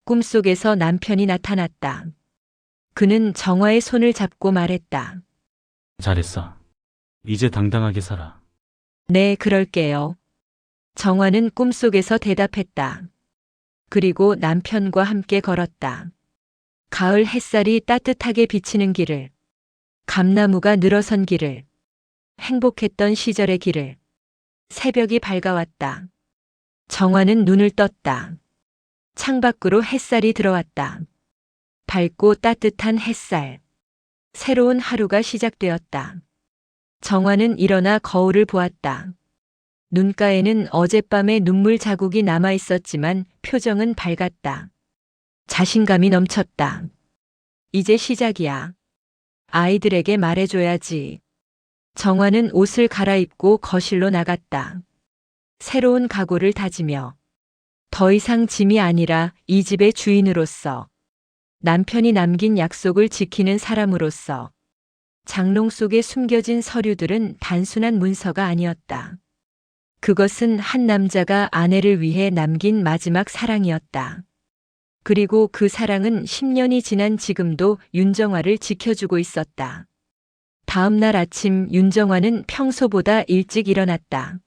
꿈속에서 남편이 나타났다. 그는 정화의 손을 잡고 말했다. 잘했어. 이제 당당하게 살아. 네, 그럴게요. 정화는 꿈속에서 대답했다. 그리고 남편과 함께 걸었다. 가을 햇살이 따뜻하게 비치는 길을, 감나무가 늘어선 길을, 행복했던 시절의 길을. 새벽이 밝아왔다. 정화는 눈을 떴다. 창밖으로 햇살이 들어왔다. 밝고 따뜻한 햇살. 새로운 하루가 시작되었다. 정화는 일어나 거울을 보았다. 눈가에는 어젯밤의 눈물 자국이 남아 있었지만 표정은 밝았다. 자신감이 넘쳤다. 이제 시작이야. 아이들에게 말해줘야지. 정화는 옷을 갈아입고 거실로 나갔다. 새로운 각오를 다지며 더 이상 짐이 아니라 이 집의 주인으로서, 남편이 남긴 약속을 지키는 사람으로서 장롱 속에 숨겨진 서류들은 단순한 문서가 아니었다. 그것은 한 남자가 아내를 위해 남긴 마지막 사랑이었다. 그리고 그 사랑은 10년이 지난 지금도 윤정화를 지켜주고 있었다. 다음 날 아침 윤정화는 평소보다 일찍 일어났다.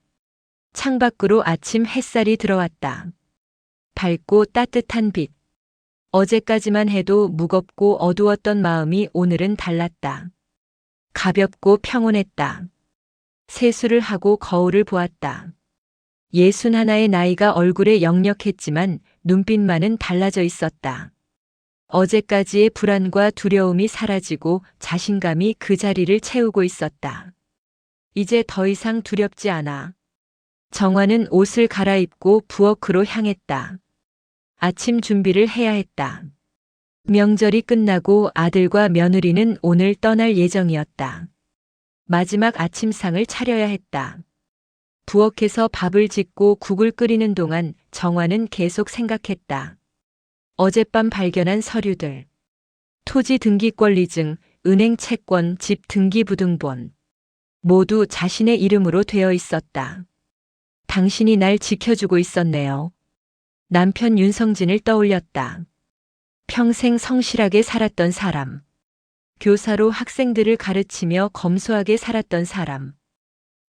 창밖으로 아침 햇살이 들어왔다. 밝고 따뜻한 빛. 어제까지만 해도 무겁고 어두웠던 마음이 오늘은 달랐다. 가볍고 평온했다. 세수를 하고 거울을 보았다. 61의 나이가 얼굴에 역력했지만 눈빛만은 달라져 있었다. 어제까지의 불안과 두려움이 사라지고 자신감이 그 자리를 채우고 있었다. 이제 더 이상 두렵지 않아. 정화는 옷을 갈아입고 부엌으로 향했다. 아침 준비를 해야 했다. 명절이 끝나고 아들과 며느리는 오늘 떠날 예정이었다. 마지막 아침상을 차려야 했다. 부엌에서 밥을 짓고 국을 끓이는 동안 정화는 계속 생각했다. 어젯밤 발견한 서류들. 토지 등기 권리증, 은행 채권, 집 등기부등본. 모두 자신의 이름으로 되어 있었다. 당신이 날 지켜주고 있었네요. 남편 윤성진을 떠올렸다. 평생 성실하게 살았던 사람. 교사로 학생들을 가르치며 검소하게 살았던 사람.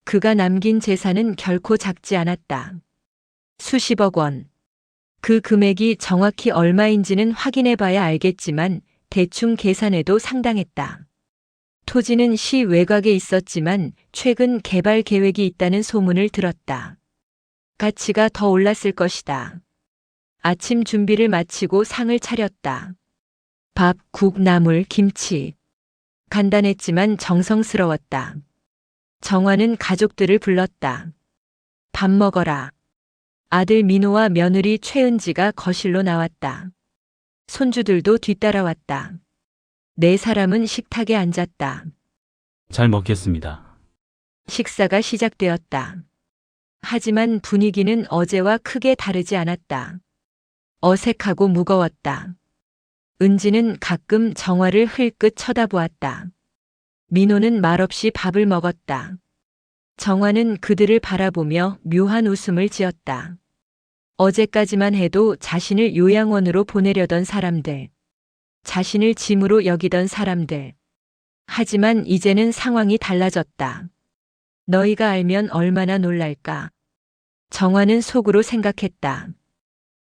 그가 남긴 재산은 결코 작지 않았다. 수십억 원. 그 금액이 정확히 얼마인지는 확인해 봐야 알겠지만 대충 계산해도 상당했다. 토지는 시 외곽에 있었지만 최근 개발 계획이 있다는 소문을 들었다. 가치가 더 올랐을 것이다. 아침 준비를 마치고 상을 차렸다. 밥, 국, 나물, 김치. 간단했지만 정성스러웠다. 정화는 가족들을 불렀다. 밥 먹어라. 아들 민호와 며느리 최은지가 거실로 나왔다. 손주들도 뒤따라왔다. 네 사람은 식탁에 앉았다. 잘 먹겠습니다. 식사가 시작되었다. 하지만 분위기는 어제와 크게 다르지 않았다. 어색하고 무거웠다. 은지는 가끔 정화를 흘끗 쳐다보았다. 민호는 말없이 밥을 먹었다. 정화는 그들을 바라보며 묘한 웃음을 지었다. 어제까지만 해도 자신을 요양원으로 보내려던 사람들. 자신을 짐으로 여기던 사람들. 하지만 이제는 상황이 달라졌다. 너희가 알면 얼마나 놀랄까. 정화는 속으로 생각했다.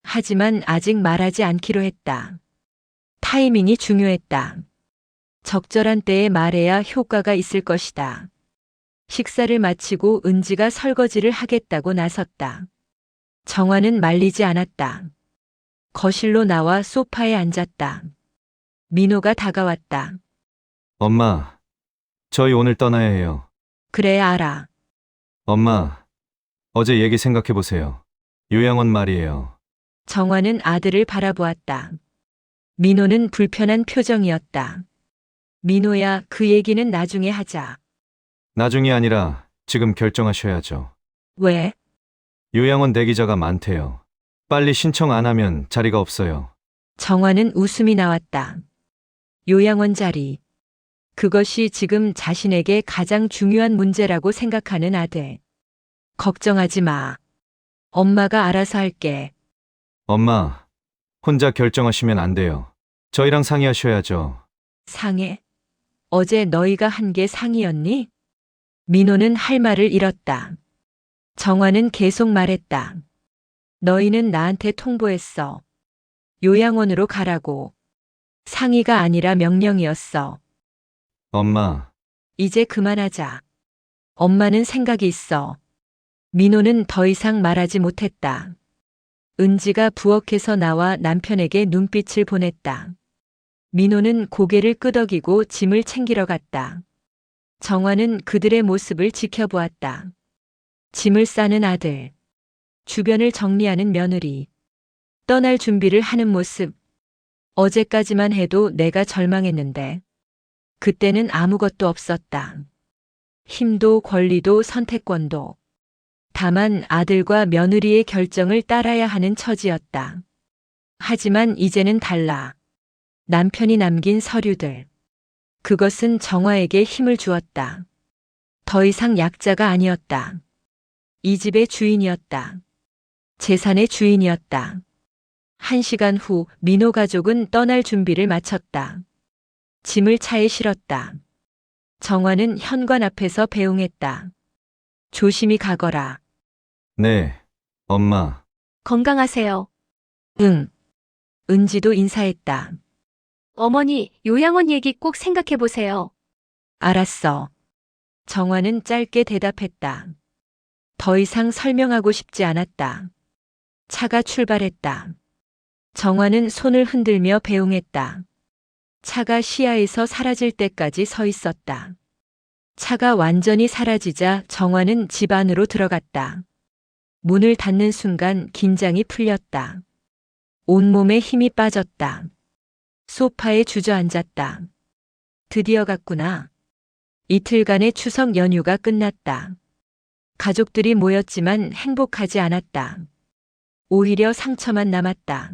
하지만 아직 말하지 않기로 했다. 타이밍이 중요했다. 적절한 때에 말해야 효과가 있을 것이다. 식사를 마치고 은지가 설거지를 하겠다고 나섰다. 정화는 말리지 않았다. 거실로 나와 소파에 앉았다. 민호가 다가왔다. 엄마, 저희 오늘 떠나야 해요. 그래, 알아. 엄마, 어제 얘기 생각해 보세요. 요양원 말이에요. 정화는 아들을 바라보았다. 민호는 불편한 표정이었다. 민호야, 그 얘기는 나중에 하자. 나중이 아니라 지금 결정하셔야죠. 왜? 요양원 대기자가 많대요. 빨리 신청 안 하면 자리가 없어요. 정화는 웃음이 나왔다. 요양원 자리. 그것이 지금 자신에게 가장 중요한 문제라고 생각하는 아들. 걱정하지 마. 엄마가 알아서 할게. 엄마, 혼자 결정하시면 안 돼요. 저희랑 상의하셔야죠. 상해? 어제 너희가 한 게 상이었니? 민호는 할 말을 잃었다. 정화는 계속 말했다. 너희는 나한테 통보했어. 요양원으로 가라고. 상의가 아니라 명령이었어. 엄마, 이제 그만하자. 엄마는 생각이 있어. 민호는 더 이상 말하지 못했다. 은지가 부엌에서 나와 남편에게 눈빛을 보냈다. 민호는 고개를 끄덕이고 짐을 챙기러 갔다. 정화는 그들의 모습을 지켜보았다. 짐을 싸는 아들, 주변을 정리하는 며느리, 떠날 준비를 하는 모습. 어제까지만 해도 내가 절망했는데 그때는 아무것도 없었다. 힘도 권리도 선택권도. 다만 아들과 며느리의 결정을 따라야 하는 처지였다. 하지만 이제는 달라. 남편이 남긴 서류들. 그것은 정화에게 힘을 주었다. 더 이상 약자가 아니었다. 이 집의 주인이었다. 재산의 주인이었다. 1시간 후 민호 가족은 떠날 준비를 마쳤다. 짐을 차에 실었다. 정화는 현관 앞에서 배웅했다. 조심히 가거라. 네, 엄마. 건강하세요. 응. 은지도 인사했다. 어머니, 요양원 얘기 꼭 생각해 보세요. 알았어. 정화는 짧게 대답했다. 더 이상 설명하고 싶지 않았다. 차가 출발했다. 정화는 손을 흔들며 배웅했다. 차가 시야에서 사라질 때까지 서 있었다. 차가 완전히 사라지자 정화는 집 안으로 들어갔다. 문을 닫는 순간 긴장이 풀렸다. 온몸에 힘이 빠졌다. 소파에 주저앉았다. 드디어 갔구나. 이틀간의 추석 연휴가 끝났다. 가족들이 모였지만 행복하지 않았다. 오히려 상처만 남았다.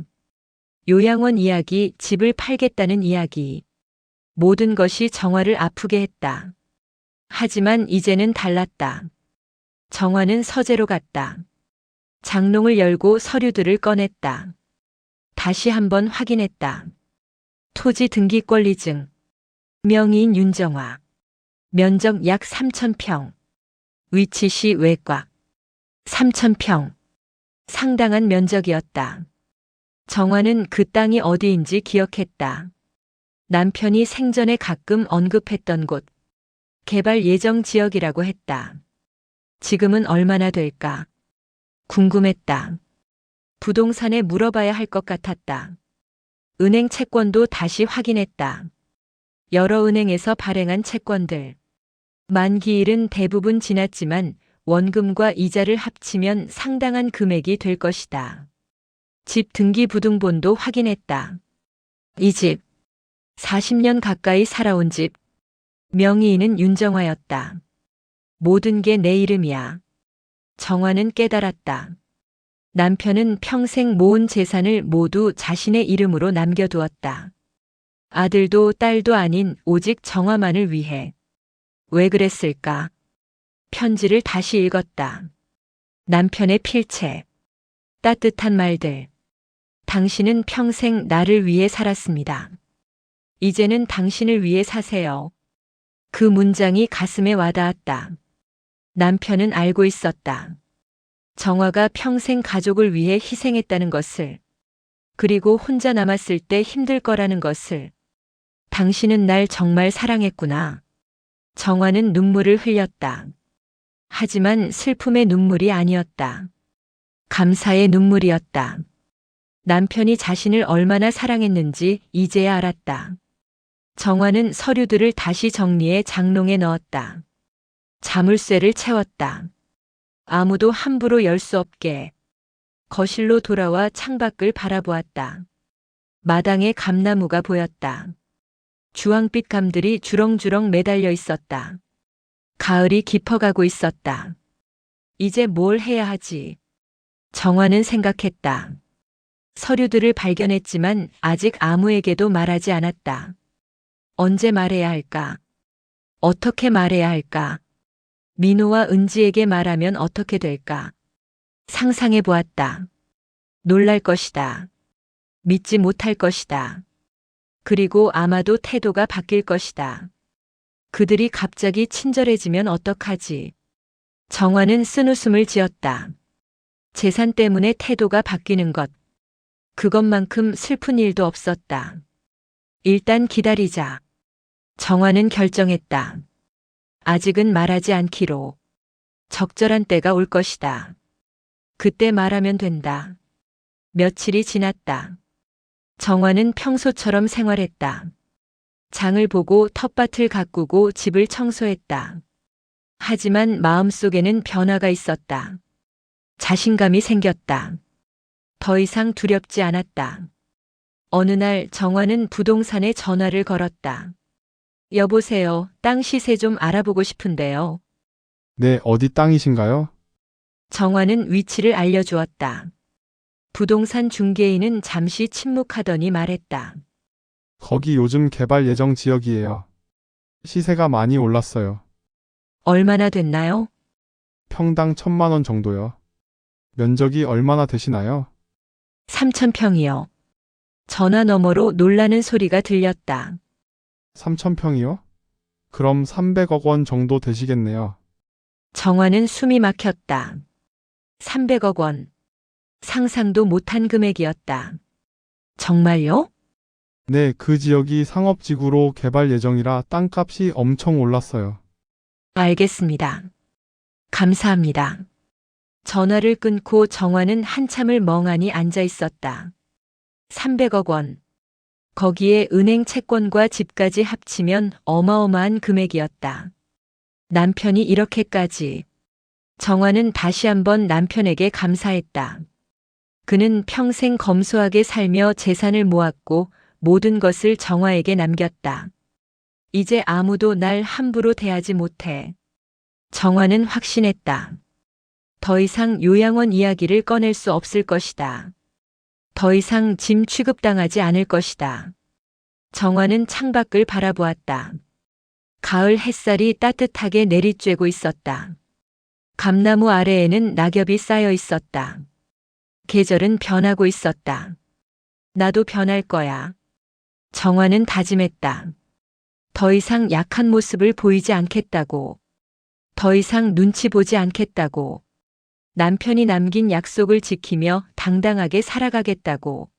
요양원 이야기, 집을 팔겠다는 이야기. 모든 것이 정화를 아프게 했다. 하지만 이제는 달랐다. 정화는 서재로 갔다. 장롱을 열고 서류들을 꺼냈다. 다시 한번 확인했다. 토지 등기 권리증. 명의인 윤정화. 면적 약 3,000평. 위치시 외곽. 3,000평. 상당한 면적이었다. 정화는 그 땅이 어디인지 기억했다. 남편이 생전에 가끔 언급했던 곳. 개발 예정 지역이라고 했다. 지금은 얼마나 될까? 궁금했다. 부동산에 물어봐야 할 것 같았다. 은행 채권도 다시 확인했다. 여러 은행에서 발행한 채권들. 만기일은 대부분 지났지만 원금과 이자를 합치면 상당한 금액이 될 것이다. 집 등기부등본도 확인했다. 이 집. 40년 가까이 살아온 집. 명의인은 윤정화였다. 모든 게 내 이름이야. 정화는 깨달았다. 남편은 평생 모은 재산을 모두 자신의 이름으로 남겨두었다. 아들도 딸도 아닌 오직 정화만을 위해. 왜 그랬을까? 편지를 다시 읽었다. 남편의 필체. 따뜻한 말들. 당신은 평생 나를 위해 살았습니다. 이제는 당신을 위해 사세요. 그 문장이 가슴에 와닿았다. 남편은 알고 있었다. 정화가 평생 가족을 위해 희생했다는 것을. 그리고 혼자 남았을 때 힘들 거라는 것을. 당신은 날 정말 사랑했구나. 정화는 눈물을 흘렸다. 하지만 슬픔의 눈물이 아니었다. 감사의 눈물이었다. 남편이 자신을 얼마나 사랑했는지 이제야 알았다. 정화는 서류들을 다시 정리해 장롱에 넣었다. 자물쇠를 채웠다. 아무도 함부로 열 수 없게. 거실로 돌아와 창밖을 바라보았다. 마당에 감나무가 보였다. 주황빛 감들이 주렁주렁 매달려 있었다. 가을이 깊어가고 있었다. 이제 뭘 해야 하지? 정화는 생각했다. 서류들을 발견했지만 아직 아무에게도 말하지 않았다. 언제 말해야 할까? 어떻게 말해야 할까? 민호와 은지에게 말하면 어떻게 될까? 상상해 보았다. 놀랄 것이다. 믿지 못할 것이다. 그리고 아마도 태도가 바뀔 것이다. 그들이 갑자기 친절해지면 어떡하지? 정화는 쓴웃음을 지었다. 재산 때문에 태도가 바뀌는 것. 그것만큼 슬픈 일도 없었다. 일단 기다리자. 정화는 결정했다. 아직은 말하지 않기로. 적절한 때가 올 것이다. 그때 말하면 된다. 며칠이 지났다. 정화는 평소처럼 생활했다. 장을 보고 텃밭을 가꾸고 집을 청소했다. 하지만 마음속에는 변화가 있었다. 자신감이 생겼다. 더 이상 두렵지 않았다. 어느 날 정화는 부동산에 전화를 걸었다. 여보세요, 땅 시세 좀 알아보고 싶은데요. 네, 어디 땅이신가요? 정화는 위치를 알려주었다. 부동산 중개인은 잠시 침묵하더니 말했다. 거기 요즘 개발 예정 지역이에요. 시세가 많이 올랐어요. 얼마나 됐나요? 평당 1,000만 원 정도요. 면적이 얼마나 되시나요? 3,000평이요. 전화 너머로 놀라는 소리가 들렸다. 3,000평이요? 그럼 300억 원 정도 되시겠네요. 정화는 숨이 막혔다. 300억 원. 상상도 못한 금액이었다. 정말요? 네, 그 지역이 상업지구로 개발 예정이라 땅값이 엄청 올랐어요. 알겠습니다. 감사합니다. 전화를 끊고 정화는 한참을 멍하니 앉아 있었다. 300억 원. 거기에 은행 채권과 집까지 합치면 어마어마한 금액이었다. 남편이 이렇게까지. 정화는 다시 한번 남편에게 감사했다. 그는 평생 검소하게 살며 재산을 모았고 모든 것을 정화에게 남겼다. 이제 아무도 날 함부로 대하지 못해. 정화는 확신했다. 더 이상 요양원 이야기를 꺼낼 수 없을 것이다. 더 이상 짐 취급당하지 않을 것이다. 정화는 창밖을 바라보았다. 가을 햇살이 따뜻하게 내리쬐고 있었다. 감나무 아래에는 낙엽이 쌓여 있었다. 계절은 변하고 있었다. 나도 변할 거야. 정화는 다짐했다. 더 이상 약한 모습을 보이지 않겠다고. 더 이상 눈치 보지 않겠다고. 남편이 남긴 약속을 지키며 당당하게 살아가겠다고.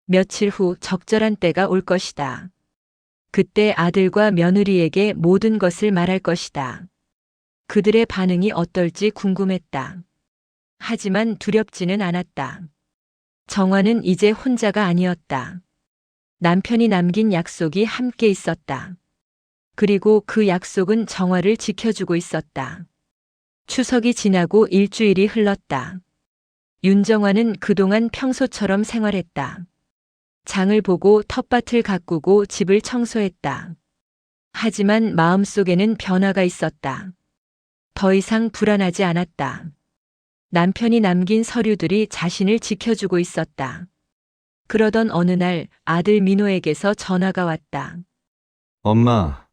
며칠 후 적절한 때가 올 것이다. 그때 아들과 며느리에게 모든 것을 말할 것이다. 그들의 반응이 어떨지 궁금했다. 하지만 두렵지는 않았다. 정화는 이제 혼자가 아니었다. 남편이 남긴 약속이 함께 있었다. 그리고 그 약속은 정화를 지켜주고 있었다. 추석이 지나고 일주일이 흘렀다. 윤정화는 그동안 평소처럼 생활했다. 장을 보고 텃밭을 가꾸고 집을 청소했다. 하지만 마음속에는 변화가 있었다. 더 이상 불안하지 않았다. 남편이 남긴 서류들이 자신을 지켜주고 있었다. 그러던 어느 날 아들 민호에게서 전화가 왔다. 엄마,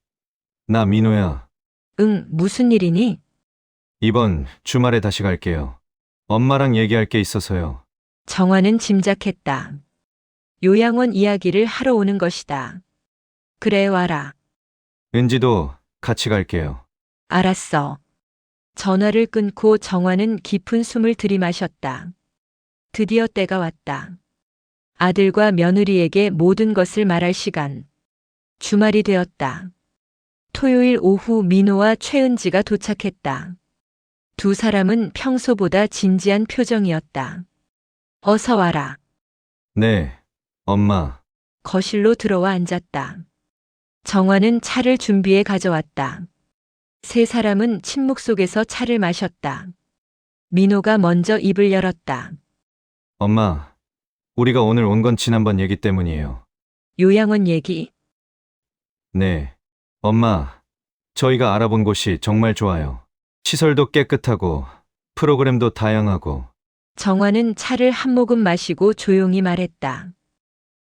나 민호야. 응, 무슨 일이니? 이번 주말에 다시 갈게요. 엄마랑 얘기할 게 있어서요. 정화는 짐작했다. 요양원 이야기를 하러 오는 것이다. 그래, 와라. 은지도 같이 갈게요. 알았어. 전화를 끊고 정화는 깊은 숨을 들이마셨다. 드디어 때가 왔다. 아들과 며느리에게 모든 것을 말할 시간. 주말이 되었다. 토요일 오후 민호와 최은지가 도착했다. 두 사람은 평소보다 진지한 표정이었다. 어서 와라. 네, 엄마. 거실로 들어와 앉았다. 정화는 차를 준비해 가져왔다. 세 사람은 침묵 속에서 차를 마셨다. 민호가 먼저 입을 열었다. 엄마, 우리가 오늘 온 건 지난번 얘기 때문이에요. 요양원 얘기. 네. 엄마, 저희가 알아본 곳이 정말 좋아요. 시설도 깨끗하고, 프로그램도 다양하고. 정화는 차를 한 모금 마시고 조용히 말했다.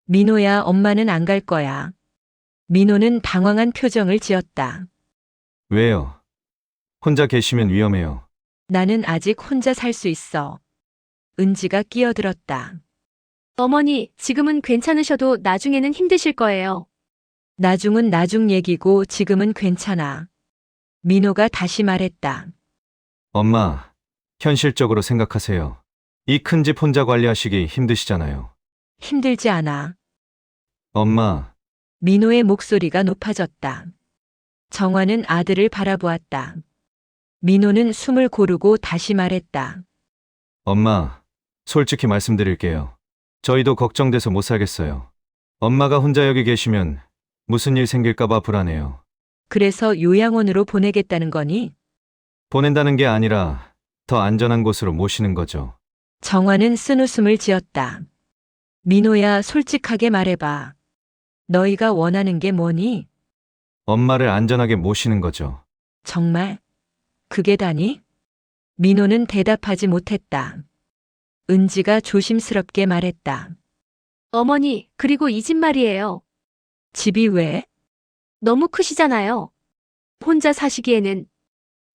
민호야, 엄마는 안 갈 거야. 민호는 당황한 표정을 지었다. 왜요? 혼자 계시면 위험해요. 나는 아직 혼자 살 수 있어. 은지가 끼어들었다. 어머니, 지금은 괜찮으셔도 나중에는 힘드실 거예요. 나중은 나중 얘기고 지금은 괜찮아. 민호가 다시 말했다. 엄마, 현실적으로 생각하세요. 이 큰 집 혼자 관리하시기 힘드시잖아요. 힘들지 않아. 엄마, 민호의 목소리가 높아졌다. 정화는 아들을 바라보았다. 민호는 숨을 고르고 다시 말했다. 엄마, 솔직히 말씀드릴게요. 저희도 걱정돼서 못 살겠어요. 엄마가 혼자 여기 계시면 무슨 일 생길까봐 불안해요. 그래서 요양원으로 보내겠다는 거니? 보낸다는 게 아니라 더 안전한 곳으로 모시는 거죠. 정화는 쓴웃음을 지었다. 민호야, 솔직하게 말해봐. 너희가 원하는 게 뭐니? 엄마를 안전하게 모시는 거죠. 정말? 그게 다니? 민호는 대답하지 못했다. 은지가 조심스럽게 말했다. 어머니, 그리고 이 집 말이에요. 집이 왜? 너무 크시잖아요. 혼자 사시기에는.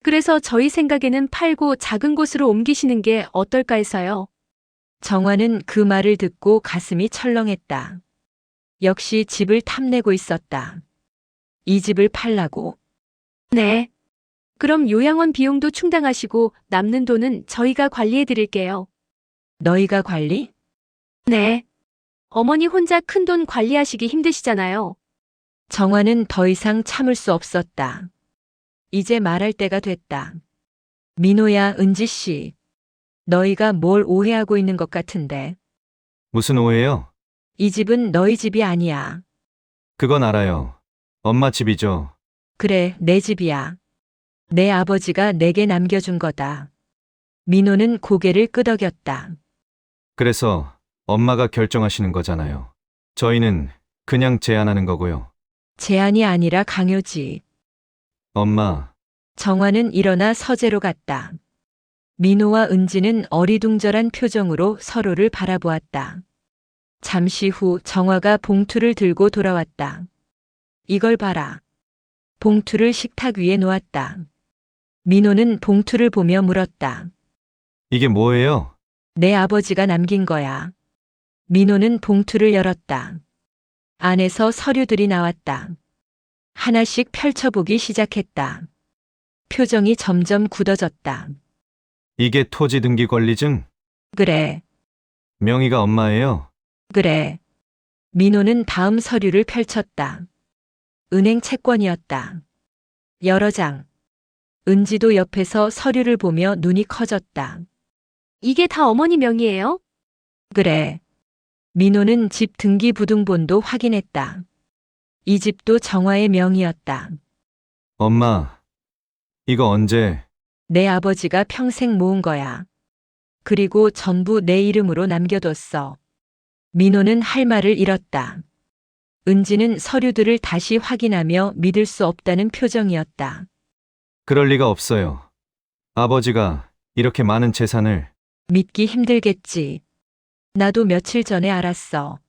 그래서 저희 생각에는 팔고 작은 곳으로 옮기시는 게 어떨까 해서요. 정화는 그 말을 듣고 가슴이 철렁했다. 역시 집을 탐내고 있었다. 이 집을 팔라고. 네. 그럼 요양원 비용도 충당하시고 남는 돈은 저희가 관리해 드릴게요. 너희가 관리? 네. 어머니 혼자 큰 돈 관리하시기 힘드시잖아요. 정화는 더 이상 참을 수 없었다. 이제 말할 때가 됐다. 민호야, 은지 씨. 너희가 뭘 오해하고 있는 것 같은데. 무슨 오해요? 이 집은 너희 집이 아니야. 그건 알아요. 엄마 집이죠. 그래, 내 집이야. 내 아버지가 내게 남겨준 거다. 민호는 고개를 끄덕였다. 그래서 엄마가 결정하시는 거잖아요. 저희는 그냥 제안하는 거고요. 제안이 아니라 강요지. 엄마, 정화는 일어나 서재로 갔다. 민호와 은지는 어리둥절한 표정으로 서로를 바라보았다. 잠시 후 정화가 봉투를 들고 돌아왔다. 이걸 봐라. 봉투를 식탁 위에 놓았다. 민호는 봉투를 보며 물었다. 이게 뭐예요? 내 아버지가 남긴 거야. 민호는 봉투를 열었다. 안에서 서류들이 나왔다. 하나씩 펼쳐보기 시작했다. 표정이 점점 굳어졌다. 이게 토지 등기 권리증? 그래, 명의가 엄마예요? 그래. 민호는 다음 서류를 펼쳤다. 은행 채권이었다. 여러 장. 은지도 옆에서 서류를 보며 눈이 커졌다. 이게 다 어머니 명의예요? 그래. 민호는 집 등기부등본도 확인했다. 이 집도 정화의 명의였다. 엄마, 이거 언제? 내 아버지가 평생 모은 거야. 그리고 전부 내 이름으로 남겨뒀어. 민호는 할 말을 잃었다. 은지는 서류들을 다시 확인하며 믿을 수 없다는 표정이었다. 그럴 리가 없어요. 아버지가 이렇게 많은 재산을. 믿기 힘들겠지. 나도 며칠 전에 알았어.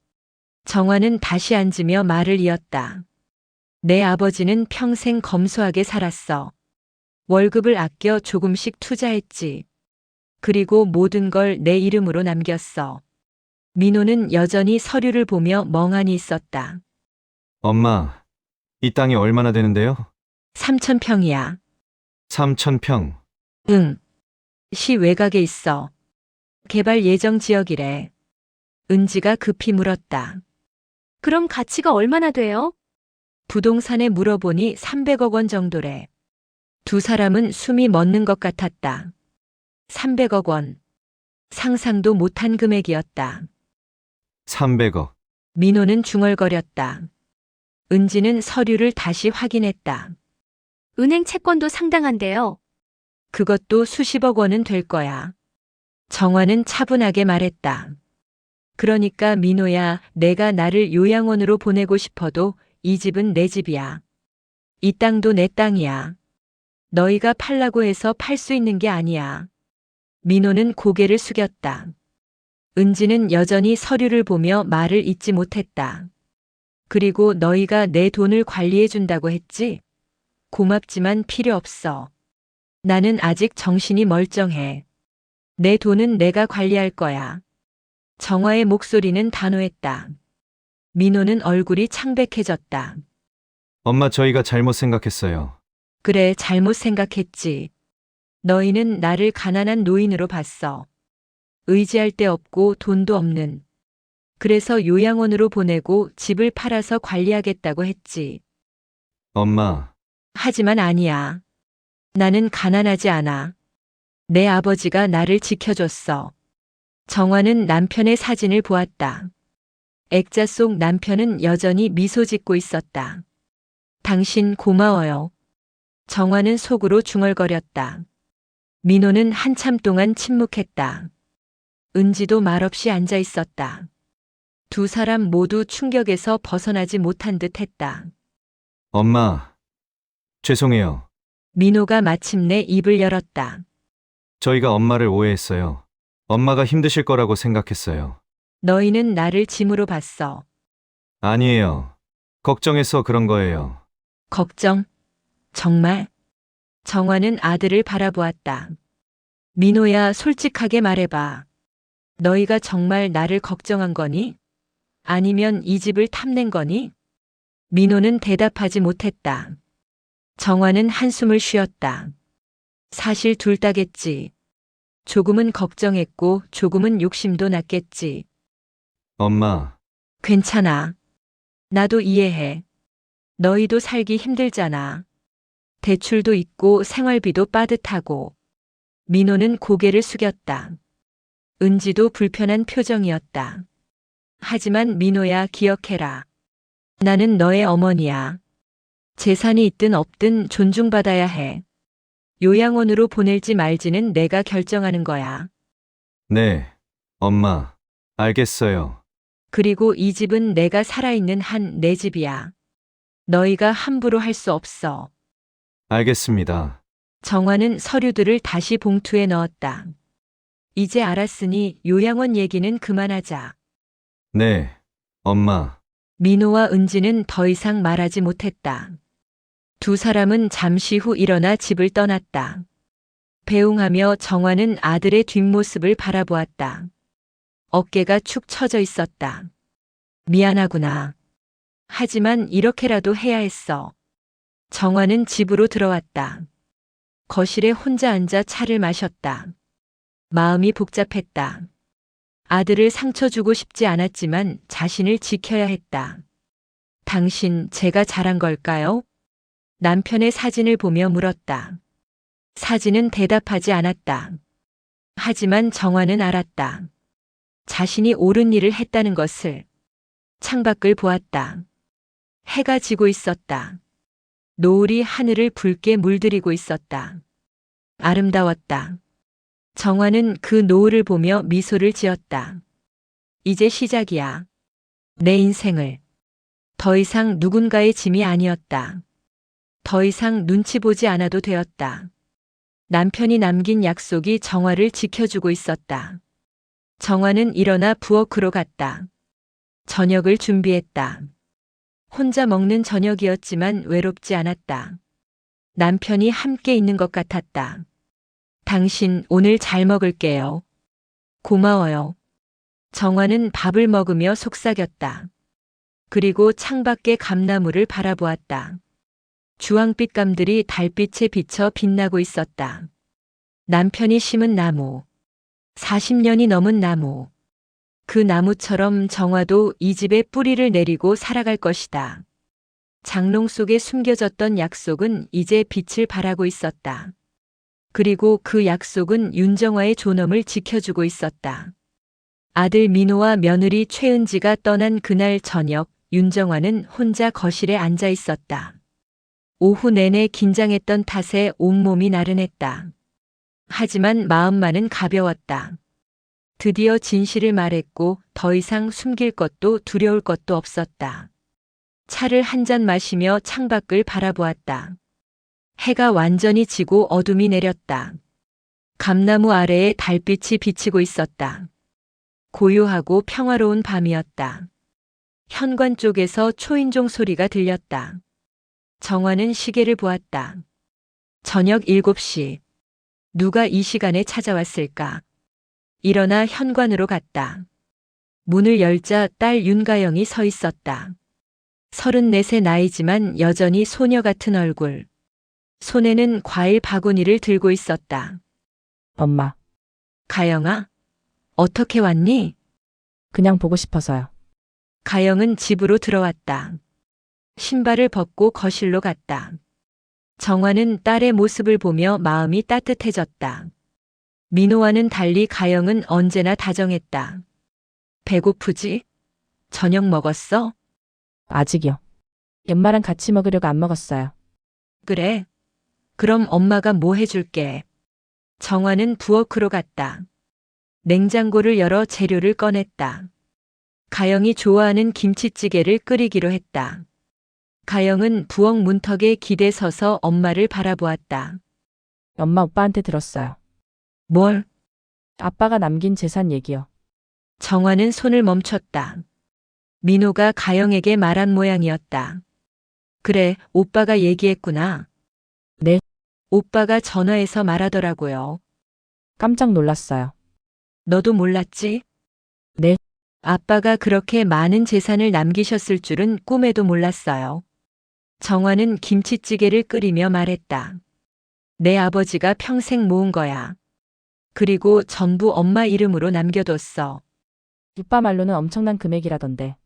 정화는 다시 앉으며 말을 이었다. 내 아버지는 평생 검소하게 살았어. 월급을 아껴 조금씩 투자했지. 그리고 모든 걸 내 이름으로 남겼어. 민호는 여전히 서류를 보며 멍하니 있었다. 엄마, 이 땅이 얼마나 되는데요? 3,000평이야. 3,000평. 응. 시 외곽에 있어. 개발 예정 지역이래. 은지가 급히 물었다. 그럼 가치가 얼마나 돼요? 부동산에 물어보니 300억 원 정도래. 두 사람은 숨이 멎는 것 같았다. 300억 원. 상상도 못한 금액이었다. 300억. 민호는 중얼거렸다. 은지는 서류를 다시 확인했다. 은행 채권도 상당한데요. 그것도 수십억 원은 될 거야. 정화는 차분하게 말했다. 그러니까 민호야, 내가 나를 요양원으로 보내고 싶어도 이 집은 내 집이야. 이 땅도 내 땅이야. 너희가 팔라고 해서 팔 수 있는 게 아니야. 민호는 고개를 숙였다. 은지는 여전히 서류를 보며 말을 잇지 못했다. 그리고 너희가 내 돈을 관리해 준다고 했지? 고맙지만 필요 없어. 나는 아직 정신이 멀쩡해. 내 돈은 내가 관리할 거야. 정화의 목소리는 단호했다. 민호는 얼굴이 창백해졌다. 엄마, 저희가 잘못 생각했어요. 그래, 잘못 생각했지. 너희는 나를 가난한 노인으로 봤어. 의지할 데 없고 돈도 없는. 그래서 요양원으로 보내고 집을 팔아서 관리하겠다고 했지. 엄마, 하지만 아니야. 나는 가난하지 않아. 내 아버지가 나를 지켜줬어. 정화는 남편의 사진을 보았다. 액자 속 남편은 여전히 미소 짓고 있었다. 당신 고마워요. 정화는 속으로 중얼거렸다. 민호는 한참 동안 침묵했다. 은지도 말없이 앉아 있었다. 두 사람 모두 충격에서 벗어나지 못한 듯 했다. 엄마, 죄송해요. 민호가 마침내 입을 열었다. 저희가 엄마를 오해했어요. 엄마가 힘드실 거라고 생각했어요. 너희는 나를 짐으로 봤어. 아니에요. 걱정해서 그런 거예요. 걱정? 정말? 정화는 아들을 바라보았다. 민호야, 솔직하게 말해봐. 너희가 정말 나를 걱정한 거니? 아니면 이 집을 탐낸 거니? 민호는 대답하지 못했다. 정화는 한숨을 쉬었다. 사실 둘 다겠지. 조금은 걱정했고 조금은 욕심도 났겠지. 엄마, 괜찮아. 나도 이해해. 너희도 살기 힘들잖아. 대출도 있고 생활비도 빠듯하고. 민호는 고개를 숙였다. 은지도 불편한 표정이었다. 하지만 민호야, 기억해라. 나는 너의 어머니야. 재산이 있든 없든 존중받아야 해. 요양원으로 보낼지 말지는 내가 결정하는 거야. 네, 엄마, 알겠어요. 그리고 이 집은 내가 살아있는 한 내 집이야. 너희가 함부로 할 수 없어. 알겠습니다. 정화는 서류들을 다시 봉투에 넣었다. 이제 알았으니 요양원 얘기는 그만하자. 네, 엄마. 민호와 은지는 더 이상 말하지 못했다. 두 사람은 잠시 후 일어나 집을 떠났다. 배웅하며 정화는 아들의 뒷모습을 바라보았다. 어깨가 축 처져 있었다. 미안하구나. 하지만 이렇게라도 해야 했어. 정화는 집으로 들어왔다. 거실에 혼자 앉아 차를 마셨다. 마음이 복잡했다. 아들을 상처 주고 싶지 않았지만 자신을 지켜야 했다. 당신, 제가 잘한 걸까요? 남편의 사진을 보며 물었다. 사진은 대답하지 않았다. 하지만 정화는 알았다. 자신이 옳은 일을 했다는 것을. 창밖을 보았다. 해가 지고 있었다. 노을이 하늘을 붉게 물들이고 있었다. 아름다웠다. 정화는 그 노을을 보며 미소를 지었다. 이제 시작이야. 내 인생을. 더 이상 누군가의 짐이 아니었다. 더 이상 눈치 보지 않아도 되었다. 남편이 남긴 약속이 정화를 지켜주고 있었다. 정화는 일어나 부엌으로 갔다. 저녁을 준비했다. 혼자 먹는 저녁이었지만 외롭지 않았다. 남편이 함께 있는 것 같았다. 당신, 오늘 잘 먹을게요. 고마워요. 정화는 밥을 먹으며 속삭였다. 그리고 창밖의 감나무를 바라보았다. 주황빛 감들이 달빛에 비쳐 빛나고 있었다. 남편이 심은 나무. 40년이 넘은 나무. 그 나무처럼 정화도 이 집에 뿌리를 내리고 살아갈 것이다. 장롱 속에 숨겨졌던 약속은 이제 빛을 발하고 있었다. 그리고 그 약속은 윤정화의 존엄을 지켜주고 있었다. 아들 민호와 며느리 최은지가 떠난 그날 저녁, 윤정화는 혼자 거실에 앉아 있었다. 오후 내내 긴장했던 탓에 온몸이 나른했다. 하지만 마음만은 가벼웠다. 드디어 진실을 말했고 더 이상 숨길 것도 두려울 것도 없었다. 차를 한 잔 마시며 창밖을 바라보았다. 해가 완전히 지고 어둠이 내렸다. 감나무 아래에 달빛이 비치고 있었다. 고요하고 평화로운 밤이었다. 현관 쪽에서 초인종 소리가 들렸다. 정화는 시계를 보았다. 저녁 7시. 누가 이 시간에 찾아왔을까? 일어나 현관으로 갔다. 문을 열자 딸 윤가영이 서 있었다. 34세 나이지만 여전히 소녀 같은 얼굴. 손에는 과일 바구니를 들고 있었다. 엄마, 가영아, 어떻게 왔니? 그냥 보고 싶어서요. 가영은 집으로 들어왔다. 신발을 벗고 거실로 갔다. 정화는 딸의 모습을 보며 마음이 따뜻해졌다. 민호와는 달리 가영은 언제나 다정했다. 배고프지? 저녁 먹었어? 아직이요. 엄마랑 같이 먹으려고 안 먹었어요. 그래. 그럼 엄마가 뭐 해줄게. 정화는 부엌으로 갔다. 냉장고를 열어 재료를 꺼냈다. 가영이 좋아하는 김치찌개를 끓이기로 했다. 가영은 부엌 문턱에 기대 서서 엄마를 바라보았다. 엄마 오빠한테 들었어요. 뭘? 아빠가 남긴 재산 얘기요. 정화는 손을 멈췄다. 민호가 가영에게 말한 모양이었다. 그래, 오빠가 얘기했구나. 네. 오빠가 전화해서 말하더라고요. 깜짝 놀랐어요. 너도 몰랐지? 네. 아빠가 그렇게 많은 재산을 남기셨을 줄은 꿈에도 몰랐어요. 정화는 김치찌개를 끓이며 말했다. 내 아버지가 평생 모은 거야. 그리고 전부 엄마 이름으로 남겨뒀어. 오빠 말로는 엄청난 금액이라던데.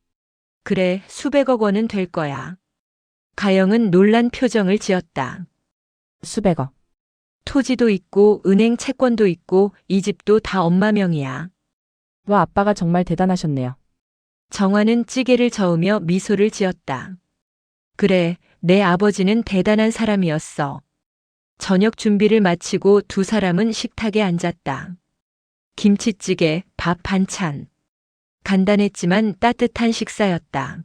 그래, 수백억 원은 될 거야. 가영은 놀란 표정을 지었다. 수백억. 토지도 있고 은행 채권도 있고 이 집도 다 엄마 명이야. 와, 아빠가 정말 대단하셨네요. 정화는 찌개를 저으며 미소를 지었다. 그래, 내 아버지는 대단한 사람이었어. 저녁 준비를 마치고 두 사람은 식탁에 앉았다. 김치찌개, 밥 반찬. 간단했지만 따뜻한 식사였다.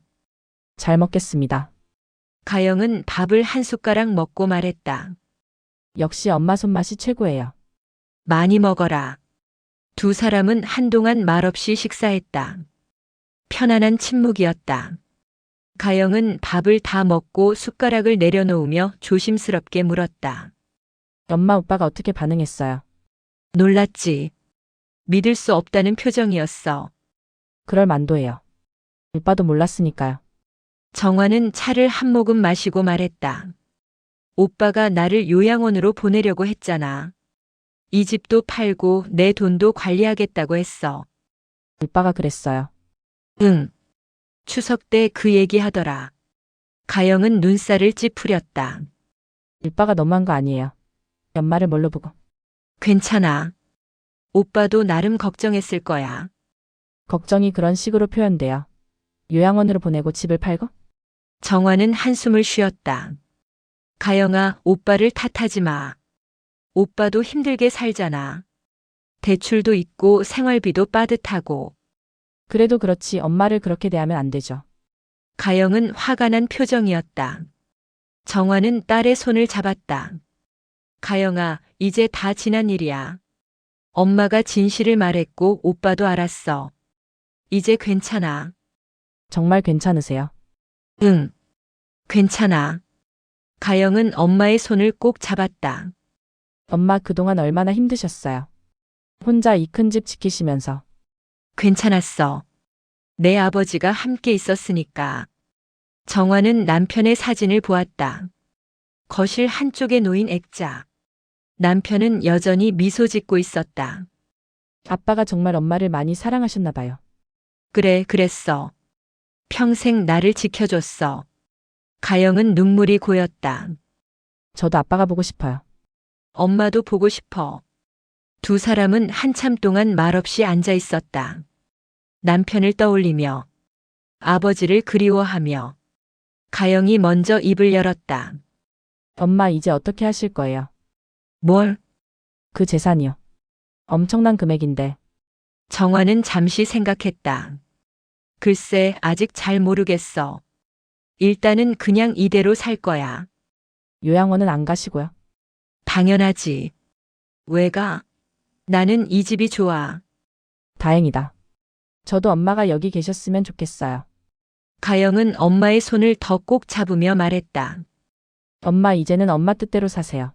잘 먹겠습니다. 가영은 밥을 한 숟가락 먹고 말했다. 역시 엄마 손맛이 최고예요. 많이 먹어라. 두 사람은 한동안 말없이 식사했다. 편안한 침묵이었다. 가영은 밥을 다 먹고 숟가락을 내려놓으며 조심스럽게 물었다. 엄마, 오빠가 어떻게 반응했어요? 놀랐지. 믿을 수 없다는 표정이었어. 그럴 만도예요. 오빠도 몰랐으니까요. 정화는 차를 한 모금 마시고 말했다. 오빠가 나를 요양원으로 보내려고 했잖아. 이 집도 팔고 내 돈도 관리하겠다고 했어. 오빠가 그랬어요. 응. 추석 때 그 얘기 하더라. 가영은 눈살을 찌푸렸다. 오빠가 너무한 거 아니에요. 연말을 뭘로 보고. 괜찮아. 오빠도 나름 걱정했을 거야. 걱정이 그런 식으로 표현돼요. 요양원으로 보내고 집을 팔고? 정화는 한숨을 쉬었다. 가영아, 오빠를 탓하지 마. 오빠도 힘들게 살잖아. 대출도 있고 생활비도 빠듯하고. 그래도 그렇지 엄마를 그렇게 대하면 안 되죠. 가영은 화가 난 표정이었다. 정화는 딸의 손을 잡았다. 가영아, 이제 다 지난 일이야. 엄마가 진실을 말했고 오빠도 알았어. 이제 괜찮아. 정말 괜찮으세요? 응. 괜찮아. 가영은 엄마의 손을 꼭 잡았다. 엄마 그동안 얼마나 힘드셨어요. 혼자 이 큰 집 지키시면서. 괜찮았어. 내 아버지가 함께 있었으니까. 정화는 남편의 사진을 보았다. 거실 한쪽에 놓인 액자. 남편은 여전히 미소 짓고 있었다. 아빠가 정말 엄마를 많이 사랑하셨나 봐요. 그래, 그랬어. 평생 나를 지켜줬어. 가영은 눈물이 고였다. 저도 아빠가 보고 싶어요. 엄마도 보고 싶어. 두 사람은 한참 동안 말없이 앉아 있었다. 남편을 떠올리며 아버지를 그리워하며 가영이 먼저 입을 열었다. 엄마 이제 어떻게 하실 거예요? 뭘? 그 재산이요. 엄청난 금액인데. 정화는 잠시 생각했다. 글쎄, 아직 잘 모르겠어. 일단은 그냥 이대로 살 거야. 요양원은 안 가시고요. 당연하지. 왜 가? 나는 이 집이 좋아. 다행이다. 저도 엄마가 여기 계셨으면 좋겠어요. 가영은 엄마의 손을 더 꼭 잡으며 말했다. 엄마 이제는 엄마 뜻대로 사세요.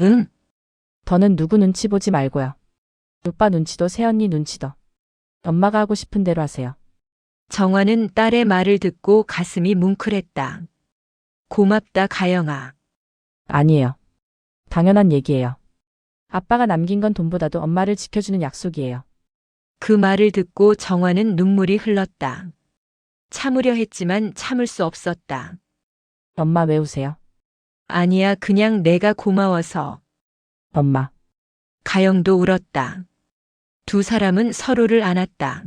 응? 더는 누구 눈치 보지 말고요. 오빠 눈치도 새언니 눈치도. 엄마가 하고 싶은 대로 하세요. 정화는 딸의 말을 듣고 가슴이 뭉클했다. 고맙다, 가영아. 아니에요. 당연한 얘기예요. 아빠가 남긴 건 돈보다도 엄마를 지켜주는 약속이에요. 그 말을 듣고 정화는 눈물이 흘렀다. 참으려 했지만 참을 수 없었다. 엄마 왜 우세요? 아니야, 그냥 내가 고마워서. 엄마. 가영도 울었다. 두 사람은 서로를 안았다.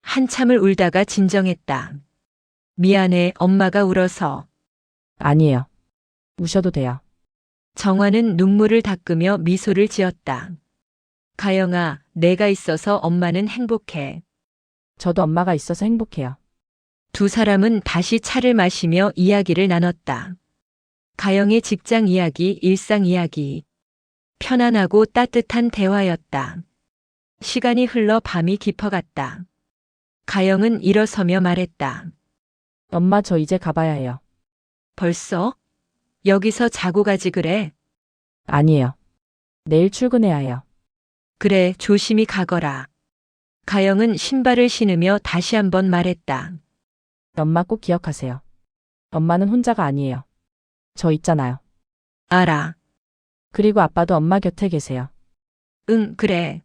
한참을 울다가 진정했다. 미안해, 엄마가 울어서. 아니에요. 우셔도 돼요. 정화는 눈물을 닦으며 미소를 지었다. 가영아, 내가 있어서 엄마는 행복해. 저도 엄마가 있어서 행복해요. 두 사람은 다시 차를 마시며 이야기를 나눴다. 가영의 직장 이야기, 일상 이야기. 편안하고 따뜻한 대화였다. 시간이 흘러 밤이 깊어갔다. 가영은 일어서며 말했다. 엄마 저 이제 가봐야 해요. 벌써? 여기서 자고 가지 그래. 아니에요. 내일 출근해야 해요. 그래, 조심히 가거라. 가영은 신발을 신으며 다시 한번 말했다. 엄마 꼭 기억하세요. 엄마는 혼자가 아니에요. 저 있잖아요. 알아. 그리고 아빠도 엄마 곁에 계세요. 응, 그래.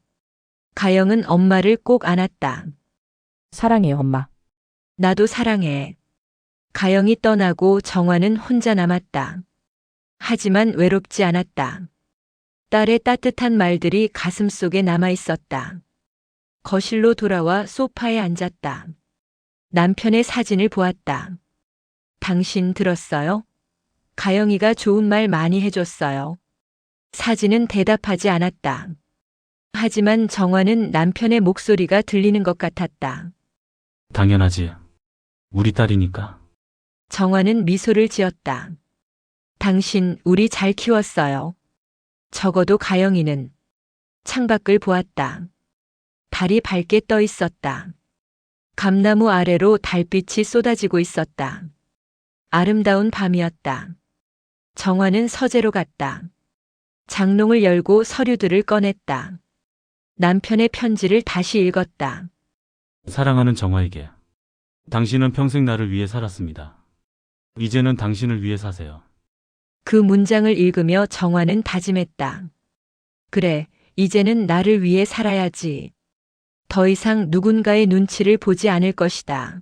가영은 엄마를 꼭 안았다. 사랑해요, 엄마. 나도 사랑해. 가영이 떠나고 정화는 혼자 남았다. 하지만 외롭지 않았다. 딸의 따뜻한 말들이 가슴 속에 남아 있었다. 거실로 돌아와 소파에 앉았다. 남편의 사진을 보았다. 당신 들었어요? 가영이가 좋은 말 많이 해줬어요. 사진은 대답하지 않았다. 하지만 정화는 남편의 목소리가 들리는 것 같았다. 당연하지. 우리 딸이니까. 정화는 미소를 지었다. 당신 우리 잘 키웠어요. 적어도 가영이는. 창밖을 보았다. 달이 밝게 떠 있었다. 감나무 아래로 달빛이 쏟아지고 있었다. 아름다운 밤이었다. 정화는 서재로 갔다. 장롱을 열고 서류들을 꺼냈다. 남편의 편지를 다시 읽었다. 사랑하는 정화에게. 당신은 평생 나를 위해 살았습니다. 이제는 당신을 위해 사세요. 그 문장을 읽으며 정화는 다짐했다. 그래, 이제는 나를 위해 살아야지. 더 이상 누군가의 눈치를 보지 않을 것이다.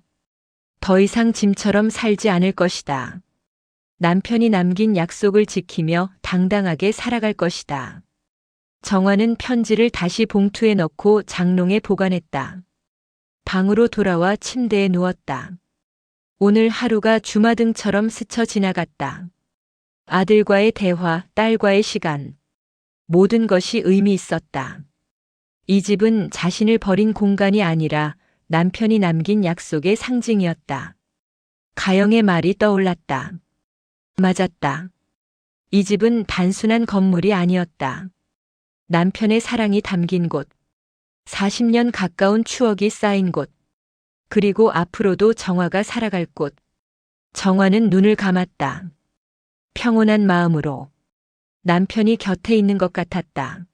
더 이상 짐처럼 살지 않을 것이다. 남편이 남긴 약속을 지키며 당당하게 살아갈 것이다. 정화는 편지를 다시 봉투에 넣고 장롱에 보관했다. 방으로 돌아와 침대에 누웠다. 오늘 하루가 주마등처럼 스쳐 지나갔다. 아들과의 대화, 딸과의 시간. 모든 것이 의미 있었다. 이 집은 자신을 버린 공간이 아니라 남편이 남긴 약속의 상징이었다. 가영의 말이 떠올랐다. 맞았다. 이 집은 단순한 건물이 아니었다. 남편의 사랑이 담긴 곳. 40년 가까운 추억이 쌓인 곳. 그리고 앞으로도 정화가 살아갈 곳. 정화는 눈을 감았다. 평온한 마음으로. 남편이 곁에 있는 것 같았다.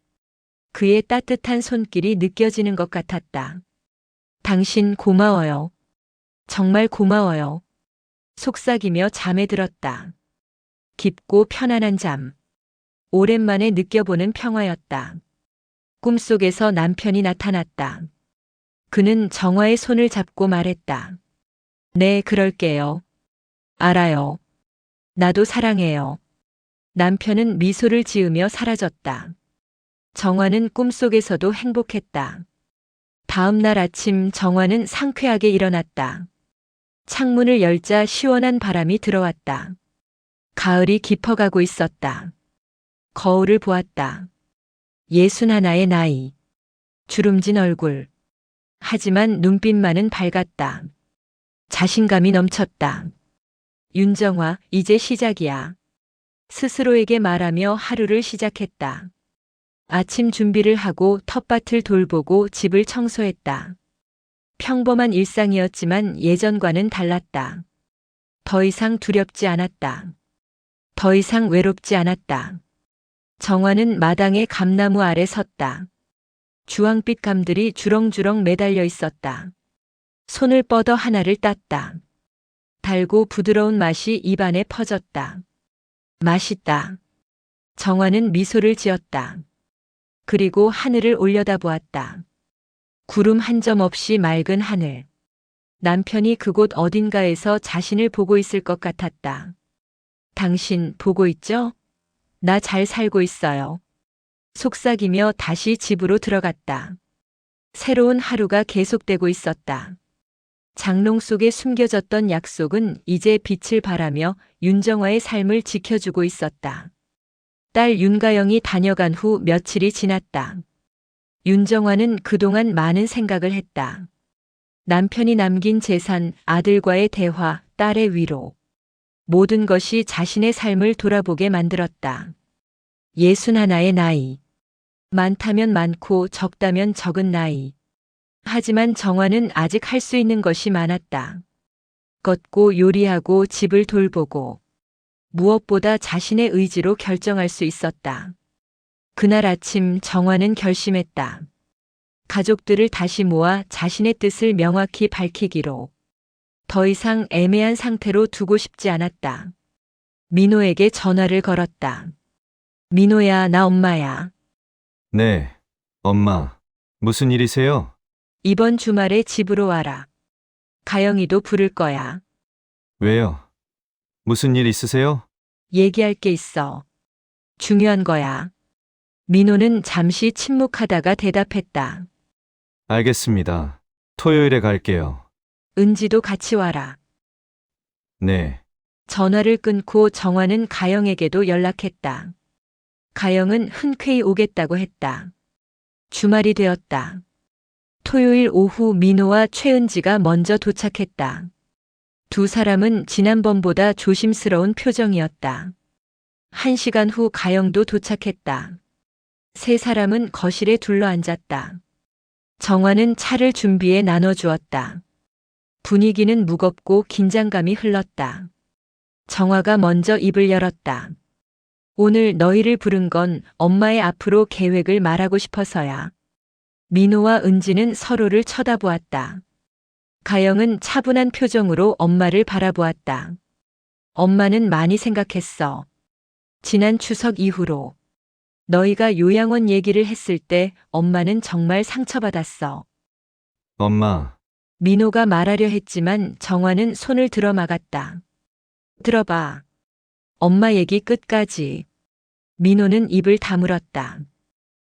그의 따뜻한 손길이 느껴지는 것 같았다. 당신 고마워요. 정말 고마워요. 속삭이며 잠에 들었다. 깊고 편안한 잠. 오랜만에 느껴보는 평화였다. 꿈속에서 남편이 나타났다. 그는 정화의 손을 잡고 말했다. 네, 그럴게요. 알아요. 나도 사랑해요. 남편은 미소를 지으며 사라졌다. 정화는 꿈속에서도 행복했다. 다음 날 아침 정화는 상쾌하게 일어났다. 창문을 열자 시원한 바람이 들어왔다. 가을이 깊어가고 있었다. 거울을 보았다. 61의 나이. 주름진 얼굴. 하지만 눈빛만은 밝았다. 자신감이 넘쳤다. 윤정화, 이제 시작이야. 스스로에게 말하며 하루를 시작했다. 아침 준비를 하고 텃밭을 돌보고 집을 청소했다. 평범한 일상이었지만 예전과는 달랐다. 더 이상 두렵지 않았다. 더 이상 외롭지 않았다. 정화는 마당의 감나무 아래 섰다. 주황빛 감들이 주렁주렁 매달려 있었다. 손을 뻗어 하나를 땄다. 달고 부드러운 맛이 입안에 퍼졌다. 맛있다. 정화는 미소를 지었다. 그리고 하늘을 올려다보았다. 구름 한 점 없이 맑은 하늘. 남편이 그곳 어딘가에서 자신을 보고 있을 것 같았다. 당신 보고 있죠? 나 잘 살고 있어요. 속삭이며 다시 집으로 들어갔다. 새로운 하루가 계속되고 있었다. 장롱 속에 숨겨졌던 약속은 이제 빛을 발하며 윤정화의 삶을 지켜주고 있었다. 딸 윤가영이 다녀간 후 며칠이 지났다. 윤정화는 그동안 많은 생각을 했다. 남편이 남긴 재산, 아들과의 대화, 딸의 위로. 모든 것이 자신의 삶을 돌아보게 만들었다. 61의 나이. 많다면 많고 적다면 적은 나이. 하지만 정화는 아직 할 수 있는 것이 많았다. 걷고 요리하고 집을 돌보고. 무엇보다 자신의 의지로 결정할 수 있었다. 그날 아침 정화는 결심했다. 가족들을 다시 모아 자신의 뜻을 명확히 밝히기로. 더 이상 애매한 상태로 두고 싶지 않았다. 민호에게 전화를 걸었다. 민호야, 나 엄마야. 네, 엄마. 무슨 일이세요? 이번 주말에 집으로 와라. 가영이도 부를 거야. 왜요? 무슨 일 있으세요? 얘기할 게 있어. 중요한 거야. 민호는 잠시 침묵하다가 대답했다. 알겠습니다. 토요일에 갈게요. 은지도 같이 와라. 네, 전화를 끊고 정화는 가영에게도 연락했다. 가영은 흔쾌히 오겠다고 했다. 주말이 되었다. 토요일 오후 민호와 최은지가 먼저 도착했다. 두 사람은 지난번보다 조심스러운 표정이었다. 1시간 후 가영도 도착했다. 세 사람은 거실에 둘러앉았다. 정화는 차를 준비해 나눠주었다. 분위기는 무겁고 긴장감이 흘렀다. 정화가 먼저 입을 열었다. 오늘 너희를 부른 건 엄마의 앞으로 계획을 말하고 싶어서야. 민호와 은지는 서로를 쳐다보았다. 가영은 차분한 표정으로 엄마를 바라보았다. 엄마는 많이 생각했어. 지난 추석 이후로 너희가 요양원 얘기를 했을 때 엄마는 정말 상처받았어. 엄마. 민호가 말하려 했지만 정화는 손을 들어 막았다. 들어봐. 엄마 얘기 끝까지. 민호는 입을 다물었다.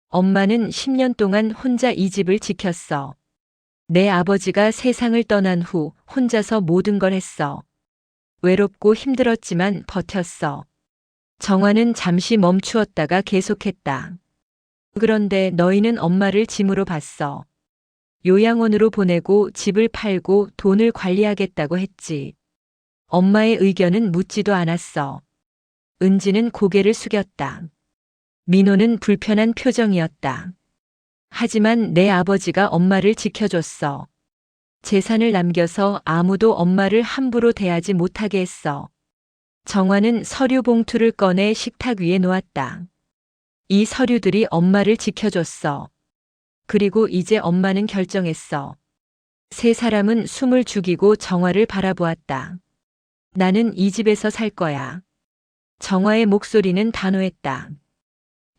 엄마는 10년 동안 혼자 이 집을 지켰어. 내 아버지가 세상을 떠난 후 혼자서 모든 걸 했어. 외롭고 힘들었지만 버텼어. 정화는 잠시 멈추었다가 계속했다. 그런데 너희는 엄마를 짐으로 봤어. 요양원으로 보내고 집을 팔고 돈을 관리하겠다고 했지. 엄마의 의견은 묻지도 않았어. 은지는 고개를 숙였다. 민호는 불편한 표정이었다. 하지만 내 아버지가 엄마를 지켜줬어. 재산을 남겨서 아무도 엄마를 함부로 대하지 못하게 했어. 정화는 서류 봉투를 꺼내 식탁 위에 놓았다. 이 서류들이 엄마를 지켜줬어. 그리고 이제 엄마는 결정했어. 세 사람은 숨을 죽이고 정화를 바라보았다. 나는 이 집에서 살 거야. 정화의 목소리는 단호했다.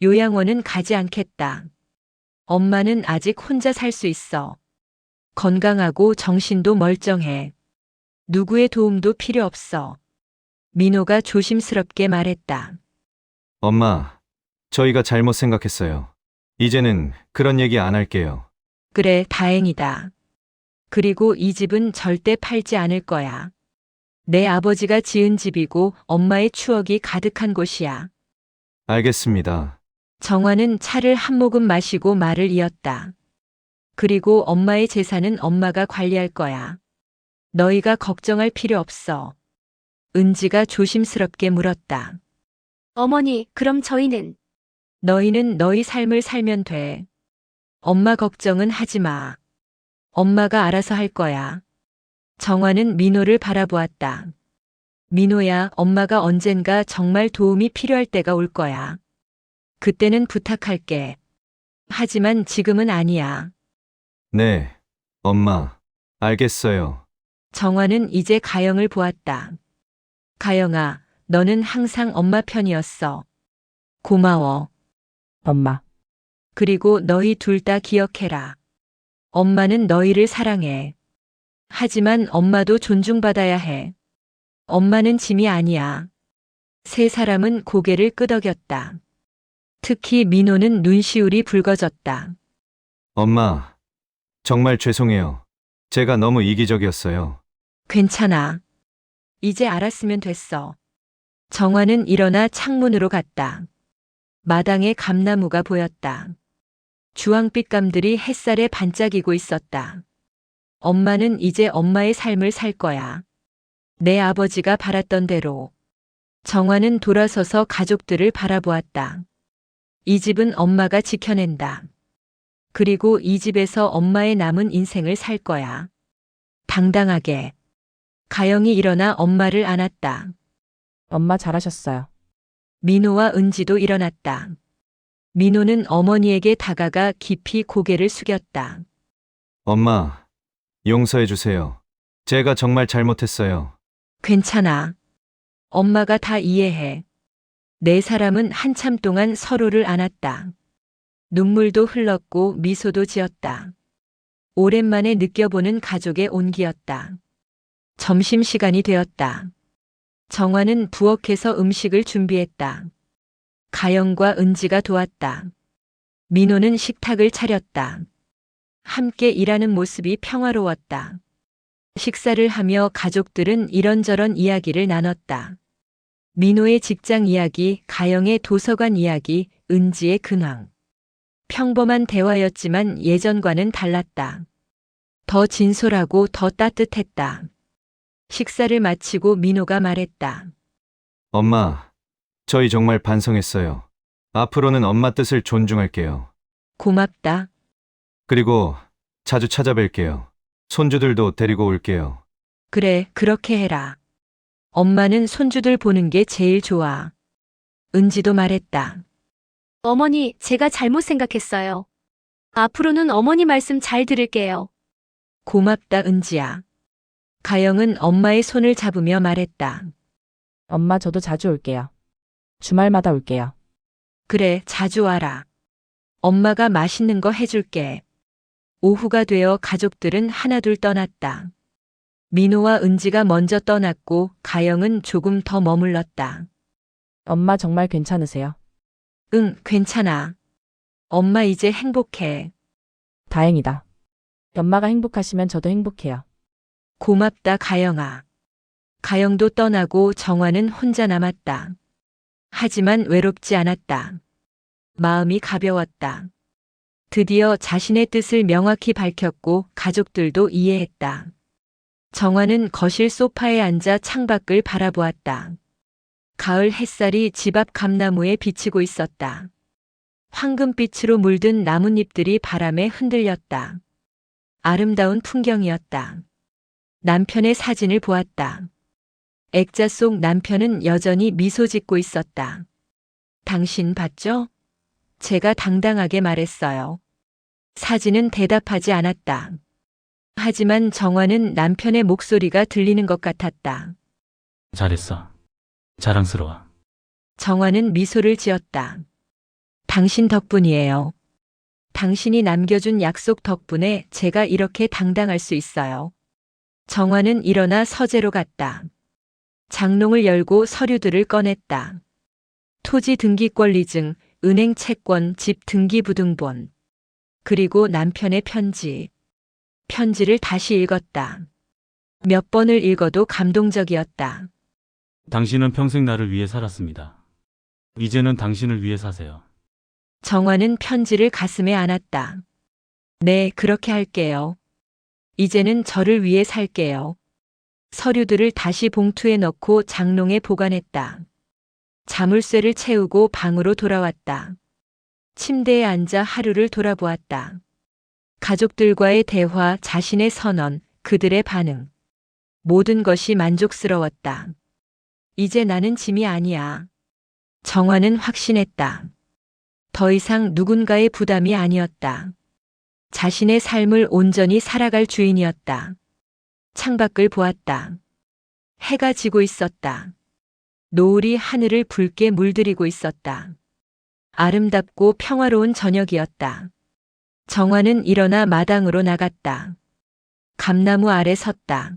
요양원은 가지 않겠다. 엄마는 아직 혼자 살 수 있어. 건강하고 정신도 멀쩡해. 누구의 도움도 필요 없어. 민호가 조심스럽게 말했다. 엄마, 저희가 잘못 생각했어요. 이제는 그런 얘기 안 할게요. 그래, 다행이다. 그리고 이 집은 절대 팔지 않을 거야. 내 아버지가 지은 집이고 엄마의 추억이 가득한 곳이야. 알겠습니다. 정화는 차를 한 모금 마시고 말을 이었다. 그리고 엄마의 재산은 엄마가 관리할 거야. 너희가 걱정할 필요 없어. 은지가 조심스럽게 물었다. 어머니, 그럼 저희는 너희는 너희 삶을 살면 돼. 엄마 걱정은 하지 마. 엄마가 알아서 할 거야. 정화는 민호를 바라보았다. 민호야, 엄마가 언젠가 정말 도움이 필요할 때가 올 거야. 그때는 부탁할게. 하지만 지금은 아니야. 네, 엄마. 알겠어요. 정화는 이제 가영을 보았다. 가영아, 너는 항상 엄마 편이었어. 고마워. 엄마. 그리고 너희 둘 다 기억해라. 엄마는 너희를 사랑해. 하지만 엄마도 존중받아야 해. 엄마는 짐이 아니야. 세 사람은 고개를 끄덕였다. 특히 민호는 눈시울이 붉어졌다. 엄마, 정말 죄송해요. 제가 너무 이기적이었어요. 괜찮아. 이제 알았으면 됐어. 정화는 일어나 창문으로 갔다. 마당에 감나무가 보였다. 주황빛 감들이 햇살에 반짝이고 있었다. 엄마는 이제 엄마의 삶을 살 거야. 내 아버지가 바랐던 대로. 정화는 돌아서서 가족들을 바라보았다. 이 집은 엄마가 지켜낸다. 그리고 이 집에서 엄마의 남은 인생을 살 거야. 당당하게. 가영이 일어나 엄마를 안았다. 엄마 잘하셨어요. 민호와 은지도 일어났다. 민호는 어머니에게 다가가 깊이 고개를 숙였다. 엄마, 용서해 주세요. 제가 정말 잘못했어요. 괜찮아. 엄마가 다 이해해. 네 사람은 한참 동안 서로를 안았다. 눈물도 흘렀고 미소도 지었다. 오랜만에 느껴보는 가족의 온기였다. 점심시간이 되었다. 정화는 부엌에서 음식을 준비했다. 가영과 은지가 도왔다. 민호는 식탁을 차렸다. 함께 일하는 모습이 평화로웠다. 식사를 하며 가족들은 이런저런 이야기를 나눴다. 민호의 직장 이야기, 가영의 도서관 이야기, 은지의 근황. 평범한 대화였지만 예전과는 달랐다. 더 진솔하고 더 따뜻했다. 식사를 마치고 민호가 말했다. 엄마, 저희 정말 반성했어요. 앞으로는 엄마 뜻을 존중할게요. 고맙다. 그리고 자주 찾아뵐게요. 손주들도 데리고 올게요. 그래, 그렇게 해라. 엄마는 손주들 보는 게 제일 좋아. 은지도 말했다. 어머니, 제가 잘못 생각했어요. 앞으로는 어머니 말씀 잘 들을게요. 고맙다, 은지야. 가영은 엄마의 손을 잡으며 말했다. 엄마 저도 자주 올게요. 주말마다 올게요. 그래, 자주 와라. 엄마가 맛있는 거 해줄게. 오후가 되어 가족들은 하나둘 떠났다. 민호와 은지가 먼저 떠났고 가영은 조금 더 머물렀다. 엄마 정말 괜찮으세요? 응, 괜찮아. 엄마 이제 행복해. 다행이다. 엄마가 행복하시면 저도 행복해요. 고맙다, 가영아. 가영도 떠나고 정화는 혼자 남았다. 하지만 외롭지 않았다. 마음이 가벼웠다. 드디어 자신의 뜻을 명확히 밝혔고 가족들도 이해했다. 정화는 거실 소파에 앉아 창밖을 바라보았다. 가을 햇살이 집 앞 감나무에 비치고 있었다. 황금빛으로 물든 나뭇잎들이 바람에 흔들렸다. 아름다운 풍경이었다. 남편의 사진을 보았다. 액자 속 남편은 여전히 미소 짓고 있었다. 당신 봤죠? 제가 당당하게 말했어요. 사진은 대답하지 않았다. 하지만 정화는 남편의 목소리가 들리는 것 같았다. 잘했어. 자랑스러워. 정화는 미소를 지었다. 당신 덕분이에요. 당신이 남겨준 약속 덕분에 제가 이렇게 당당할 수 있어요. 정화는 일어나 서재로 갔다. 장롱을 열고 서류들을 꺼냈다. 토지 등기 권리증, 은행 채권, 집 등기부등본. 그리고 남편의 편지. 편지를 다시 읽었다. 몇 번을 읽어도 감동적이었다. 당신은 평생 나를 위해 살았습니다. 이제는 당신을 위해 사세요. 정화는 편지를 가슴에 안았다. 네, 그렇게 할게요. 이제는 저를 위해 살게요. 서류들을 다시 봉투에 넣고 장롱에 보관했다. 자물쇠를 채우고 방으로 돌아왔다. 침대에 앉아 하루를 돌아보았다. 가족들과의 대화, 자신의 선언, 그들의 반응. 모든 것이 만족스러웠다. 이제 나는 짐이 아니야. 정화는 확신했다. 더 이상 누군가의 부담이 아니었다. 자신의 삶을 온전히 살아갈 주인이었다. 창밖을 보았다. 해가 지고 있었다. 노을이 하늘을 붉게 물들이고 있었다. 아름답고 평화로운 저녁이었다. 정화는 일어나 마당으로 나갔다. 감나무 아래 섰다.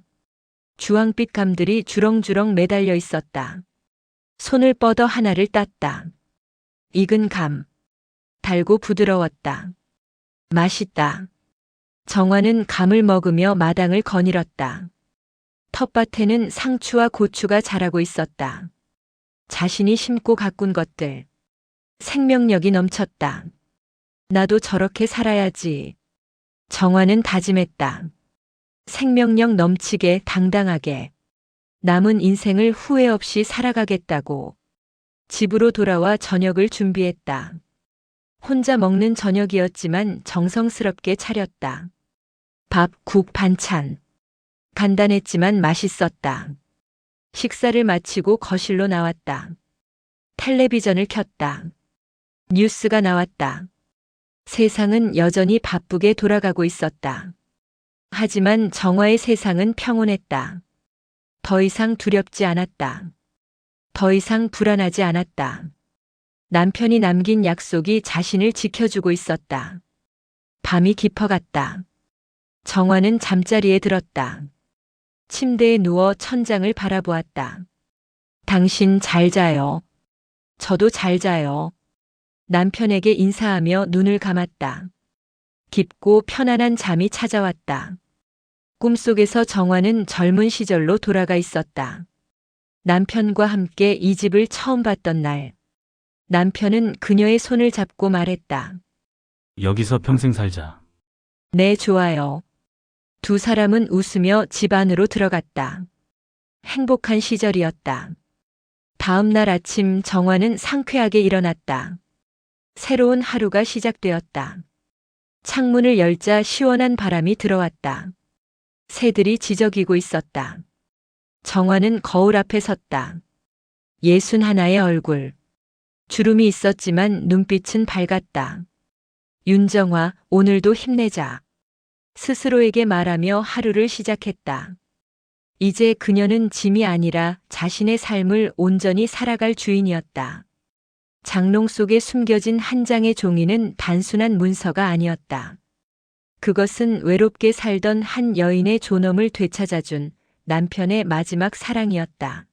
주황빛 감들이 주렁주렁 매달려 있었다. 손을 뻗어 하나를 땄다. 익은 감. 달고 부드러웠다. 맛있다. 정화는 감을 먹으며 마당을 거닐었다. 텃밭에는 상추와 고추가 자라고 있었다. 자신이 심고 가꾼 것들. 생명력이 넘쳤다. 나도 저렇게 살아야지. 정화는 다짐했다. 생명력 넘치게 당당하게. 남은 인생을 후회 없이 살아가겠다고. 집으로 돌아와 저녁을 준비했다. 혼자 먹는 저녁이었지만 정성스럽게 차렸다. 밥, 국, 반찬. 간단했지만 맛있었다. 식사를 마치고 거실로 나왔다. 텔레비전을 켰다. 뉴스가 나왔다. 세상은 여전히 바쁘게 돌아가고 있었다. 하지만 정화의 세상은 평온했다. 더 이상 두렵지 않았다. 더 이상 불안하지 않았다. 남편이 남긴 약속이 자신을 지켜주고 있었다. 밤이 깊어갔다. 정화는 잠자리에 들었다. 침대에 누워 천장을 바라보았다. 당신 잘 자요. 저도 잘 자요. 남편에게 인사하며 눈을 감았다. 깊고 편안한 잠이 찾아왔다. 꿈속에서 정화는 젊은 시절로 돌아가 있었다. 남편과 함께 이 집을 처음 봤던 날, 남편은 그녀의 손을 잡고 말했다. 여기서 평생 살자. 네, 좋아요. 두 사람은 웃으며 집 안으로 들어갔다. 행복한 시절이었다. 다음 날 아침 정화는 상쾌하게 일어났다. 새로운 하루가 시작되었다. 창문을 열자 시원한 바람이 들어왔다. 새들이 지저귀고 있었다. 정화는 거울 앞에 섰다. 61의 얼굴. 주름이 있었지만 눈빛은 밝았다. 윤정화, 오늘도 힘내자. 스스로에게 말하며 하루를 시작했다. 이제 그녀는 짐이 아니라 자신의 삶을 온전히 살아갈 주인이었다. 장롱 속에 숨겨진 한 장의 종이는 단순한 문서가 아니었다. 그것은 외롭게 살던 한 여인의 존엄을 되찾아준 남편의 마지막 사랑이었다.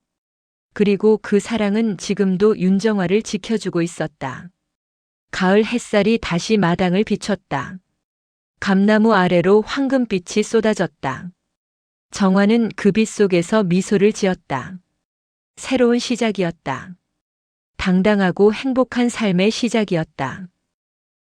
그리고 그 사랑은 지금도 윤정화를 지켜주고 있었다. 가을 햇살이 다시 마당을 비췄다. 감나무 아래로 황금빛이 쏟아졌다. 정화는 그 빛 속에서 미소를 지었다. 새로운 시작이었다. 당당하고 행복한 삶의 시작이었다.